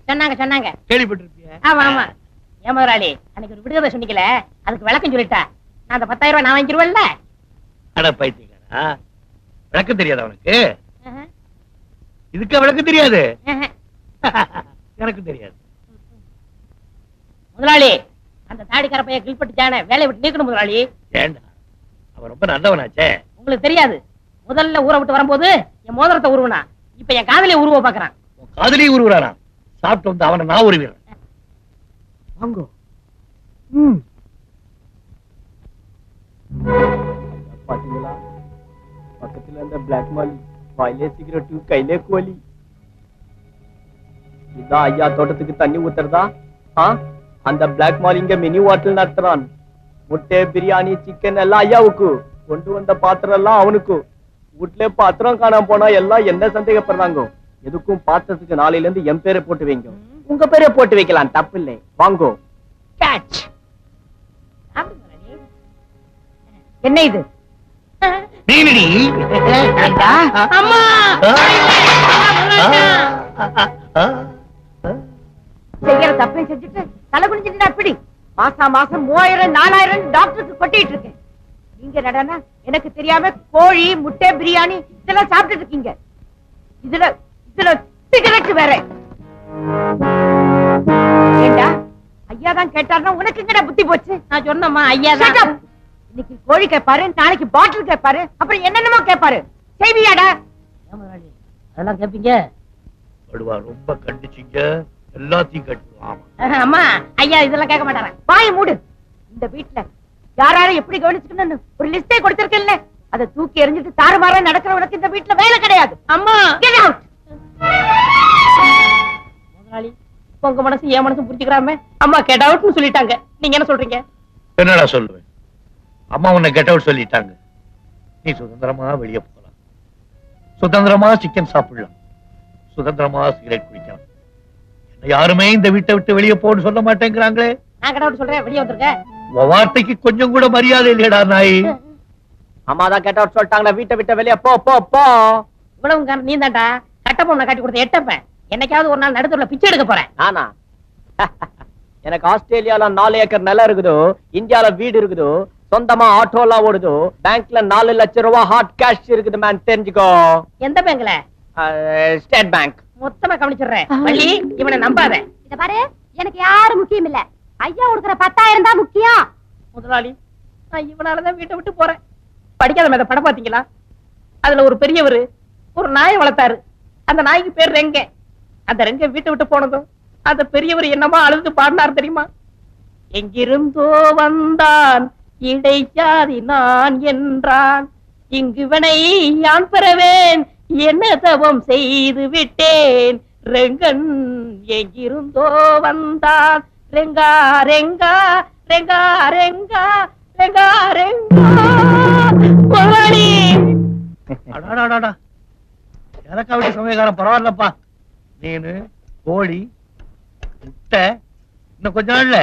சொன்னாங்க சொன்னாங்க. கேள்விப்பட்டிருப்பிய? ஆமா ஆமா. ஏன் முதலாளி அன்னைக்கு ஒரு விடுதலை சொன்னீங்களே, அதுக்கு விளக்கம் சொல்லிட்டா நான் அந்த 10,000 ரூபாய் நான் வாங்கிடுவேன்ல. அட பைத்தியக்காரா, விளக்கம் தெரியாத அவனுக்கு? இதுக்கு விளக்கம் தெரியாது? எனக்கு தெரியாது. முதலாளி அந்த தாடிக்கார பையன் கில்பட்டுச்சானே வேலையை விட்டு நீக்கணும் முதலாளி. ஏண்டா, அவன் ரொம்ப நல்லவனாச்சே. உங்களுக்கு தெரியாது, முதல்ல ஊரை விட்டு வரும்போது என் மோதிரத்தை உருவனா, இப்ப என் காதலியை உருவ பாக்குறான். காதலி உருவுறானா? சாப்பிட்டு வந்து அவனை நான் உருவிடுறேன். வாங்கோ. பாத்தீங்களா, பக்கத்துல இருந்த பிளாக் மாலி வாயிலே சிகரெட்டு கையிலே கோலி. இதான் ஐயா தோட்டத்துக்கு தண்ணி ஊத்துறதா? அந்த பிளாக் மாலி இங்க மினி வாட்டல் நடத்துறான். முட்டை பிரியாணி சிக்கன் எல்லாம் ஐயாவுக்கு, கொண்டு வந்த பாத்திரம் எல்லாம் அவனுக்கு. வீட்டுல பாத்திரம் காணாம போனா எல்லாம் என்ன சந்தேகப்படுறாங்க. எதுக்கும் பாத்திரத்துக்கு நாளையில இருந்து என் பேரை போட்டு வைங்க. உங்க பேரை போட்டு வைக்கலாம், தப்பு இல்லை. வாங்கோ. கேட்ச். என்ன இது? நீனடி அம்மா செய்யற தப்பை செஞ்சுட்டு தலை குனிஞ்சிட்டு அப்படி மாசம் 3000 4000 டாக்டருக்கு கொட்டிட்டு இருக்கேன். நீங்க நடனா எனக்கு தெரியாம கோழி முட்டை பிரியாணி இதெல்லாம் சாப்பிட்டு இருக்கீங்க. இதுல சிகரெட் வேற. ஏண்டா ஐயா தான் கேட்டாருன்னா உனக்கு எங்கடா புத்தி போச்சு? நான் சொன்னம்மா ஐயா தான். இன்னைக்கு கோழி கேட்பாரு, நாளைக்கு பாட்டில் கேட்பாரு, அப்புறம் என்னென்னமோ கேட்பாரு. செய்வியாடா? அதெல்லாம் கேப்பீங்க? ரொம்ப கண்டிச்சிங்க, எல்லாத்தையும் கட்டுவான். அம்மா ஐயா இதெல்லாம் கேட்க மாட்டாங்க. வாயை மூடு. இந்த வீட்டுல யாராரும் எப்படி கவனிச்சுக்கணும்னு ஒரு லிஸ்டே கொடுத்திருக்கேன்ல, அதை தூக்கி எறிஞ்சிட்டு தாறுமாறா நடக்கிறவனுக்கு இந்த வீட்டுல வேலை கிடையாது. அம்மா கெட் அவுட். முதலாளி உங்க மனசு என் மனசு புரிஞ்சுக்கிறாம அம்மா கெட் அவுட்னு சொல்லிட்டாங்க. நீங்க என்ன சொல்றீங்க? என்னடா சொல்லுவேன்? அம்மா உன்னை கெட் அவுட் சொல்லிட்டாங்க. நீ சுதந்திரமா வெளியே போகலாம், சுதந்திரமா சிக்கன் சாப்பிடலாம், சுதந்திரமா சிகரெட் குடிக்கலாம். என்ன யாருமே இந்த வீட்டை விட்டு வெளியே போன்னு சொல்ல மாட்டேங்கிறாங்களே. நான் கெட் அவுட் சொல்றேன், வெளியே வந்துருங்க. வார்த்தைக்கு கொஞ்சம் கூட மரியாதை இல்லையடா நாய். அம்மா தான் கேட்ட அவுட் சொல்லிட்டாங்களா, வீட்டை விட்டு வெளியே போ போ போ. இவ்வளவு நீ தான்டா கட்ட பொண்ணை காட்டி கொடுத்த எட்டப்ப. என்னைக்காவது ஒரு நாள் நடுத்தூர்ல பிச்சை எடுக்க போறேன். நானா? எனக்கு ஆஸ்திரேலியால 4 ஏக்கர் நிலம் இருக்குதோ, இந்தியால வீடு இருக்குதோ, சொந்தமா ஆட்டோ எல்லாம் ஓடுதோ, பேங்க்ல 4 லட்சம் ரூபாய் ஹாட் கேஷ் இருக்குது மேன், தெரிஞ்சுக்கோ. எந்த பேங்க்ல? State bank. மொத்தமா கவனிச்சிடுறேன். வள்ளி இவனை நம்பாத. இத பாரு, எனக்கு யாரும் முக்கியம் இல்ல, ஐயா கொடுக்குற 10,000 தான் முக்கியம். முதலாளி நான் இவனாலதான் வீட்டை விட்டு போறேன். படிக்காத மேத படம் பாத்தீங்களா? அதுல ஒரு பெரியவர் ஒரு நாயை வளர்த்தாரு. அந்த நாய்க்கு பேர் ரெங்க. அந்த ரெங்க வீட்டை விட்டு போனதும் அந்த பெரியவர் என்னமா அழுது பாடினார் தெரியுமா? எங்கிருந்தோ வந்தான் இடைச்சாதி நான் என்றான், இங்குவனை யான் பெறவேன் என்ன தவம் செய்து விட்டேன். ரெங்கன் எங்கிருந்தோ வந்தான், ரெங்கா ரெங்கா ரெங்கா ரெங்கா ரெங்கா ரெங்கா. முதலாளி எனக்கா விட்டு சமயக்காரன் பரவாயில்லப்பா. நீனு கோழி முட்டை இன்னும் கொஞ்ச நாள்ல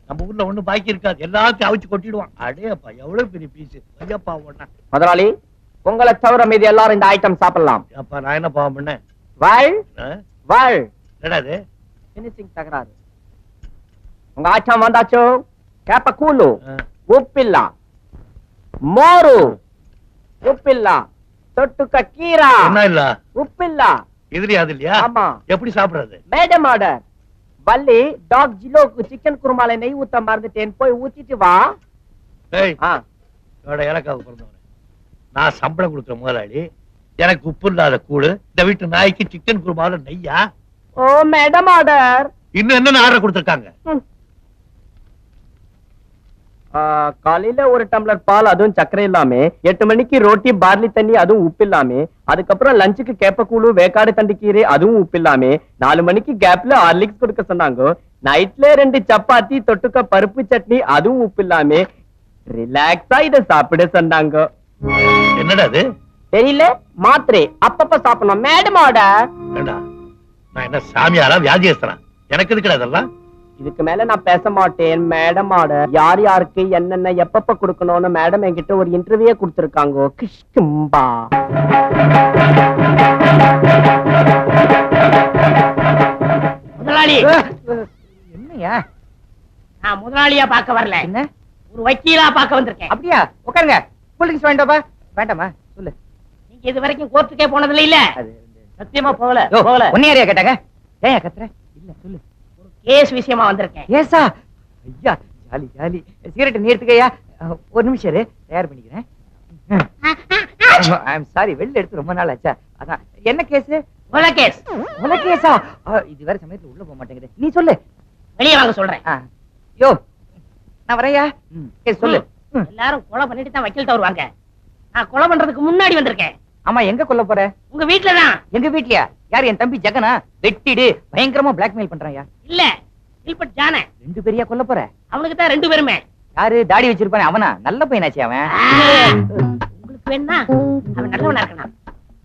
நம்ம ஊர்ல ஒண்ணு பாக்கி இருக்காது, எல்லாத்தையும் அவிச்சு கொட்டிடுவான். அடேப்பா எவ்வளவு பெரிய பீஸ். ஐயப்பா ஒண்ணா முதலாளி உங்களை தவிர மீதி எல்லாரும் இந்த ஐட்டம் சாப்பிடலாம். அப்பா நான் என்ன பாவம் பண்ணேன்? வாழ் வாழ். என்னது பினிஷிங் தகராறு. உங்க ஐட்டம் வந்தாச்சோ? கேப்ப கூழு உப்பில்ல, மோரு உப்பில்ல, தொட்டுக்க கீரா என்ன இல்ல உப்பில்ல. எதிரி அது இல்லையா? ஆமா. எப்படி சாப்பிடுறது? Madam order. வள்ளி டாக் ஜிலோக்கு சிக்கன் குருமால நெய் ஊத்த மறந்துட்டேன், போய் ஊத்திட்டு வா. ஏய் எனக்காக பிறந்தவன் நான் சம்பளம் கொடுக்குற முதலாளி, எனக்கு உப்பு இல்லாத கூடு, இந்த வீட்டு நாய்க்கு சிக்கன் குருமால நெய்யா? ஓ மேடம் ஆர்டர். இன்னும் என்ன ஆர்டர் கொடுத்திருக்காங்க? காலையில ஒரு டம்ளர் பால், அதுவும் சக்கரை இல்லாம, 8 மணிக்கு ரோட்டி பார்லி தண்ணி, அதுவும் உப்பு இல்லாம, அதுக்கப்புறம் லஞ்சுக்கு கேப்பக்கூழு வேக்காடு தண்டி கீரை, அதுவும் உப்பு இல்லாம, 4 மணிக்கு கேப்ல ஹார்லிக்ஸ் கொடுக்க சொன்னாங்க. நைட்ல 2 சப்பாத்தி தொட்டுக்க பருப்பு சட்னி, அதுவும் உப்பு இல்லாம, ரிலாக்ஸா இத சாப்பிட சொன்னாங்க. என்னடா அது? தெரியல, மாத்திரை அப்பப்ப சாப்பிடணும். Madam order. நான் என்ன சாமியாரா வியாதியஸ்தனா? எனக்கு எதுக்குடா இதெல்லாம்? இதுக்கு மேல நான் பேச மாட்டேன். Madam order. யார் யாருக்கு என்னென்ன எப்பப்ப கொடுக்கணும்னு மேடம் என்கிட்ட ஒரு இன்டர்வியூ கொடுத்திருக்காங்க. கிஷ்கும்பா. முதலாளி என்னையா நான் முதலாளியா பார்க்க வரல, என்ன ஒரு வக்கீலா பார்க்க வந்திருக்கேன். அப்படியா? உட்காருங்க. கூல்ட்ரிங்க்ஸ் வேண்டாமா? வேண்டாமா சொல்லு. நீங்க இது வரைக்கும் கோர்ட்டுக்கே போனதில்ல இல்ல? அது சத்தியமா போகல. ஒன்னியாரியா கேட்டாங்க? ஏன் கத்துற? இல்ல சொல்லு. ஒரு கேஸ் விஷயமா வந்திருக்கேன். ஏசா? ஐயா ஜாலி ஜாலி. சிகரெட் நீ எடுத்துக்கயா? ஒரு நிமிஷம் இரு, தயார் பண்ணிக்கிறேன். ஐ அம் சாரி, வெளில எடுத்து ரொம்ப நாள் ஆச்சா. அதான் என்ன கேஸ்? கொலை கேஸ். கொலை கேஸா? இது வேற சமயத்துல உள்ள போக மாட்டேங்குது. நீ சொல்லு. வெளியே வாங்க சொல்றேன். யோ நான் வரையா? கேஸ் சொல்லு. எல்லாரும் கொலை பண்ணிட்டு தான் வக்கீல்ட்ட வருவாங்க. நான் கொலை பண்றதுக்கு முன்னாடி வந்திருக்கேன். ஆமா, எங்க கொல்ல போற? உங்க வீட்டுலதான். எங்க வீட்லயா? யார்? என் தம்பி ஜெகனா? வெட்டிடு, பயங்கரமா பிளாக்மெயில் பண்றாயா? இல்ல, கில்பர்ட் ஜான. ரெண்டு பேரையா கொல்ல போற? அவனுக்கு தான் ரெண்டு பேருமே. யாரு? தாடி வச்சிருப்பானே அவனா? நல்ல பையனாச்சு அவன். உங்களுக்கு வேணா அவன் நல்லவனா இருக்கான்,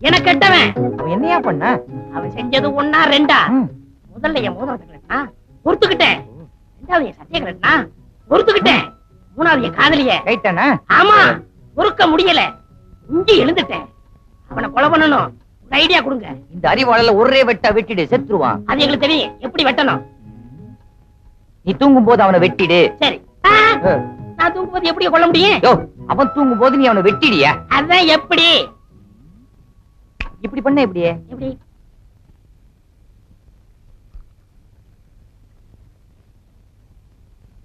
எனக்கு கெட்டவன். அவன் என்னையா பண்ண? அவன் செஞ்சது ஒன்னா ரெண்டா? முதல்ல என் மோதிரத்தை கலட்டினா பொறுத்துக்கிட்டேன். ரெண்டாவது என் சத்திய கலட்டினா பொறுத்துக்கிட்டேன். மூணாவது என் காதலிய கைட்டானா? ஆமா, பொறுக்க முடியல, இஞ்சி எழுந்துட்டேன். அவனை கொலை பண்ணணும், ஒரு ஐடியா கொடுங்க. இந்த அறிவாளல ஒரே வெட்டா வெட்டிடு, செத்துருவான். அது எங்களுக்கு தெரியும் எப்படி வெட்டணும். நீ தூங்கும் போது அவனை வெட்டிடு. சரி. நான் தூங்கும்போது எப்படி கொல்ல முடியும்? யோ, அவன் தூங்கும் போது நீ அவனை வெட்டிடியா? அதான் எப்படி? இப்படி பண்ண எப்படியே? எப்படி?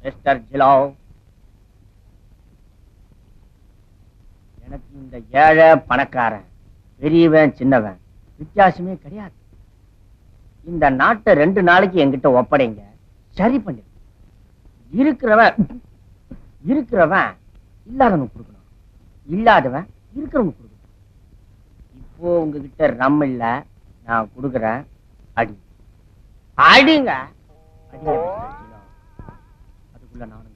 மிஸ்டர் ஜிலோ, எனக்கு இந்த ஏழை பணக்காரன், பெரியவன் சின்னவன் வித்தியாசமே கிடையாது. இந்த நாட்டை 2 நாளைக்கு என்கிட்ட ஒப்படைங்க, சரி பண்ணி. இருக்கிறவன் இல்லாதவனுக்கு கொடுக்கணும், இல்லாதவன் இருக்கிறவனுக்கு கொடுக்கணும். இப்போ உங்ககிட்ட ரம் இல்ல, நான் கொடுக்குறேன், அடி அடிங்க அடிங்க மிஸ்டர் ஜிலோ. அதுக்குள்ள நானும்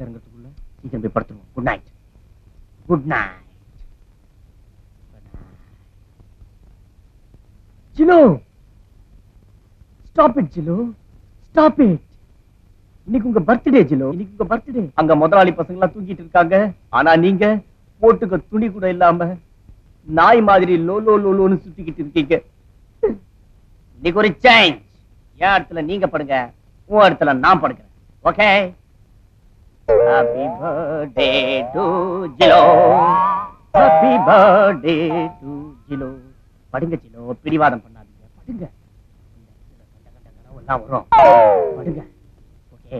இறங்கிறதுக்குள்ள சீக்கிரம் போய் படுத்துருவோம். Good night. Good night. Jilo, stop it Jilo, stop it. இன்னைக்கு உங்க பர்த்டே ஜிலோ, இன்னைக்கு உங்க பர்த்டே. அங்க முதலாளி பசங்க எல்லாம் தூங்கிட்டு இருக்காங்க, ஆனா நீங்க போட்டுக்க துணி கூட இல்லாம நாய் மாதிரி லோ லோ லோன்னு சுத்திக்கிட்டு இருக்கீங்க. இன்னைக்கு ஒரு சேஞ்ச். என் இடத்துல நீங்க படுங்க, உன் இடத்துல நான் படுக்கிறேன். Okay? Happy birthday to Jilo. Happy birthday to Jilo. படுங்க ஜிலோ, பிடிவாதம் பண்ணாதீங்க, படுங்க. எல்லாம் வரும், படுங்க. Okay,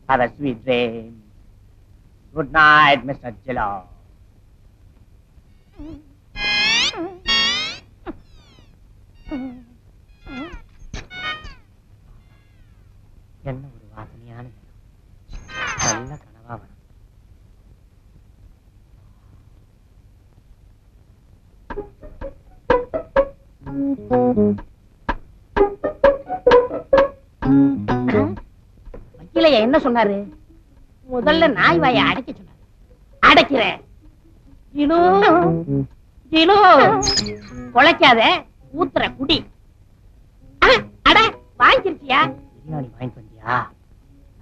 have a sweet dream. Good night, Mr. Jilo. என்ன ஒரு வாசனையான நல்ல கனவா வரும். வக்கீலையா என்ன சொன்னாரு? முதல்ல நாய் வாயை அடைக்க சொன்னாரு. அடைக்கிறேன். ஜிலோ, ஜிலோ, கொலைக்காத, ஊத்துற குடி. அட வாங்கிருச்சியா? பிரியாணி வாங்கிட்டு வந்தியா?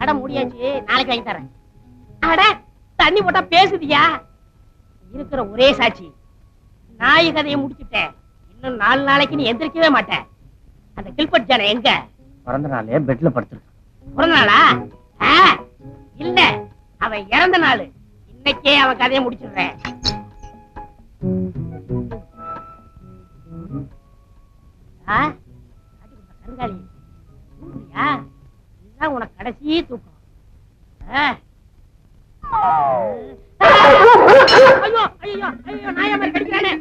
அட முடியாச்சு, நாளைக்கு வாங்கி தரேன். அட தண்ணி போட்டா பேசுதியா? இருக்கிற ஒரே சாட்சி, நாய் கதையை முடிச்சுட்டேன். இன்னும் 4 நாளைக்கு நீ எந்திரிக்கவே மாட்டேன். அந்த கில்பர்ட் ஜான எங்க? பிறந்த நாளே பெட்ல படுத்திருக்கான். பிறந்த நாளா? இல்ல, அவன் இறந்த நாள். இன்னைக்கே அவன் கதையை முடிச்சிடுறேன். கருங்காலி, இதுதான் உனக்கு கடைசி தூக்கம். ஐயோ ஐயோ ஐயோ, நாயா மாதிரி கடிக்கிறானே.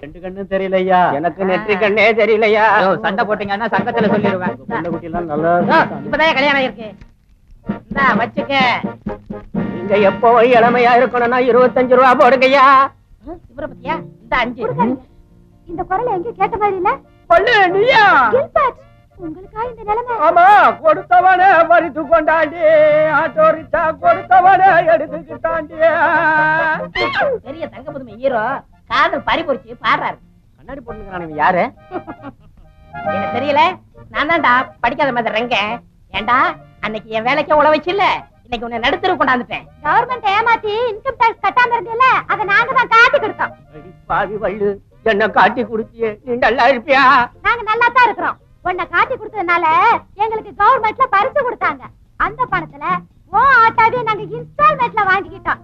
ரெண்டு கண்ணும் தெரியலையா? எனக்கு நெற்றி கண்ணே தெரியலையா? சண்டை போட்டீங்கன்னா சங்கத்துல சொல்லிடுவேன். இப்பதான் கல்யாணம் இருக்கு. இந்தா வச்சுக்க. நீங்க எப்போ இளமையா இருக்கணும்னா 25 ரூபா போடுங்கய்யா. இவரை பத்தியா? இந்த 5. இந்த குரலை எங்க கேட்ட மாதிரி இல்ல? பள்ளு நீயா? கில்பர்ட், உங்களுக்கா இந்த நிலைமை? ஆமா, கொடுத்தவன பறித்து கொண்டாண்டி, ஆட்டோரிச்சா கொடுத்தவன எடுத்துக்கிட்டாண்டி. பெரிய தங்க புதுமை ஹீரோ காதல் பறிபொறிச்சு பாடுறாரு. கண்ணாடி போட்டுக்கிறான் யாரு? எனக்கு தெரியல, நான் தான்டா படிக்காத மாதிரி ரெங்க. ஏண்டா அன்னைக்கு என் வேலைக்கு உழ வச்சு இல்ல, இன்னைக்கு உன்னை நடுத்தர கொண்டாந்துட்டேன். கவர்மெண்ட் ஏமாத்தி இன்கம் டாக்ஸ் கட்டாம இருந்தீல்ல, அத நாங்க தான் காட்டி கொடுத்தோம். பாவி வள்ளு, என்ன காட்டி குடுத்தியே, நீ நல்லா இருப்பியா? நாங்க நல்லா தான் இருக்கிறோம். உன்னை காட்டி கொடுத்ததுனால எங்களுக்கு கவர்மெண்ட்ல பரிசு கொடுத்தாங்க. அந்த பணத்துல ஓ ஆட்டாவே நாங்க இன்ஸ்டால்மெண்ட்ல வாங்கிக்கிட்டோம்.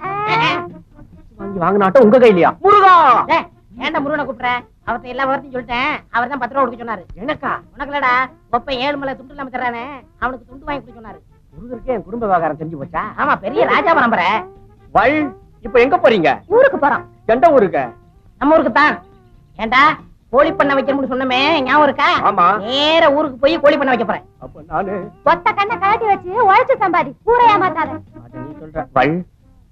வாங்கினாட்டம் உங்க கையிலயா? முருகா, ஏன்டா முருகனை கூப்பிடுற? அவர்கிட்ட எல்லா வார்த்தையும் சொல்லிட்டேன். அவர் தான் 10 ரூபா கொடுக்க சொன்னாரு. எனக்கா? உனக்குலடா ஒப்ப 7 மலை துண்டு இல்லாம தர்றானே, அவனுக்கு துண்டு வாங்கி கொடுக்க சொன்னாரு. முருகருக்கு என் குடும்ப விவகாரம் தெரிஞ்சு போச்சா? ஆமா, பெரிய ராஜா பரம்பரை. வள், இப்ப எங்க போறீங்க? ஊருக்கு போறோம். எந்த ஊருக்கு? நம்ம ஊருக்கு தான். ஏண்டா கோழி பண்ண வைக்கணும்னு சொன்னமே ஞாபகம் இருக்கா? ஆமா. நேர ஊருக்கு போய் கோழி பண்ண வைக்க போறேன். அப்ப நானு ஒத்த கண்ணை கழட்டி வச்சு உழைச்சு சம்பாதி, ஊரை ஏமாத்தாத. அத நீ சொல்ற. வள்,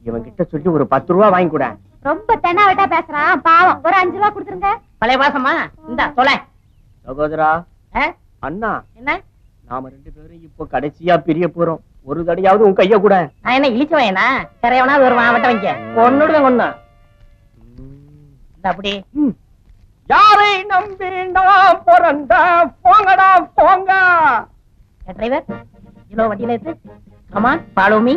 இவன் கிட்ட சொல்லி ஒரு 10 ரூபா வாங்கி கூட. ரொம்ப தென்னாவட்டா பேசுறான், பாவம். ஒரு 5 ரூபா கொடுத்துருங்க. பழைய வாசமா இந்தா தொலை. சகோதரா, ஆ? அண்ணா, என்ன நாம 2 பேரும் இப்போ கடைசியா பிரிய போறோம். ஒரு தடையாவது உன் கைய கூட. நான் என்ன இழிச்சவனா? கரையவனாவது வருவான், வட்ட வைக்க ஒன்னுடுவேன் ஒண்ணு. அப்படி யாரை நம்பி நான் பிறந்த, போங்கடா போங்க. டிரைவர், கிலோ வண்டியில இருக்கு. Come on, follow me.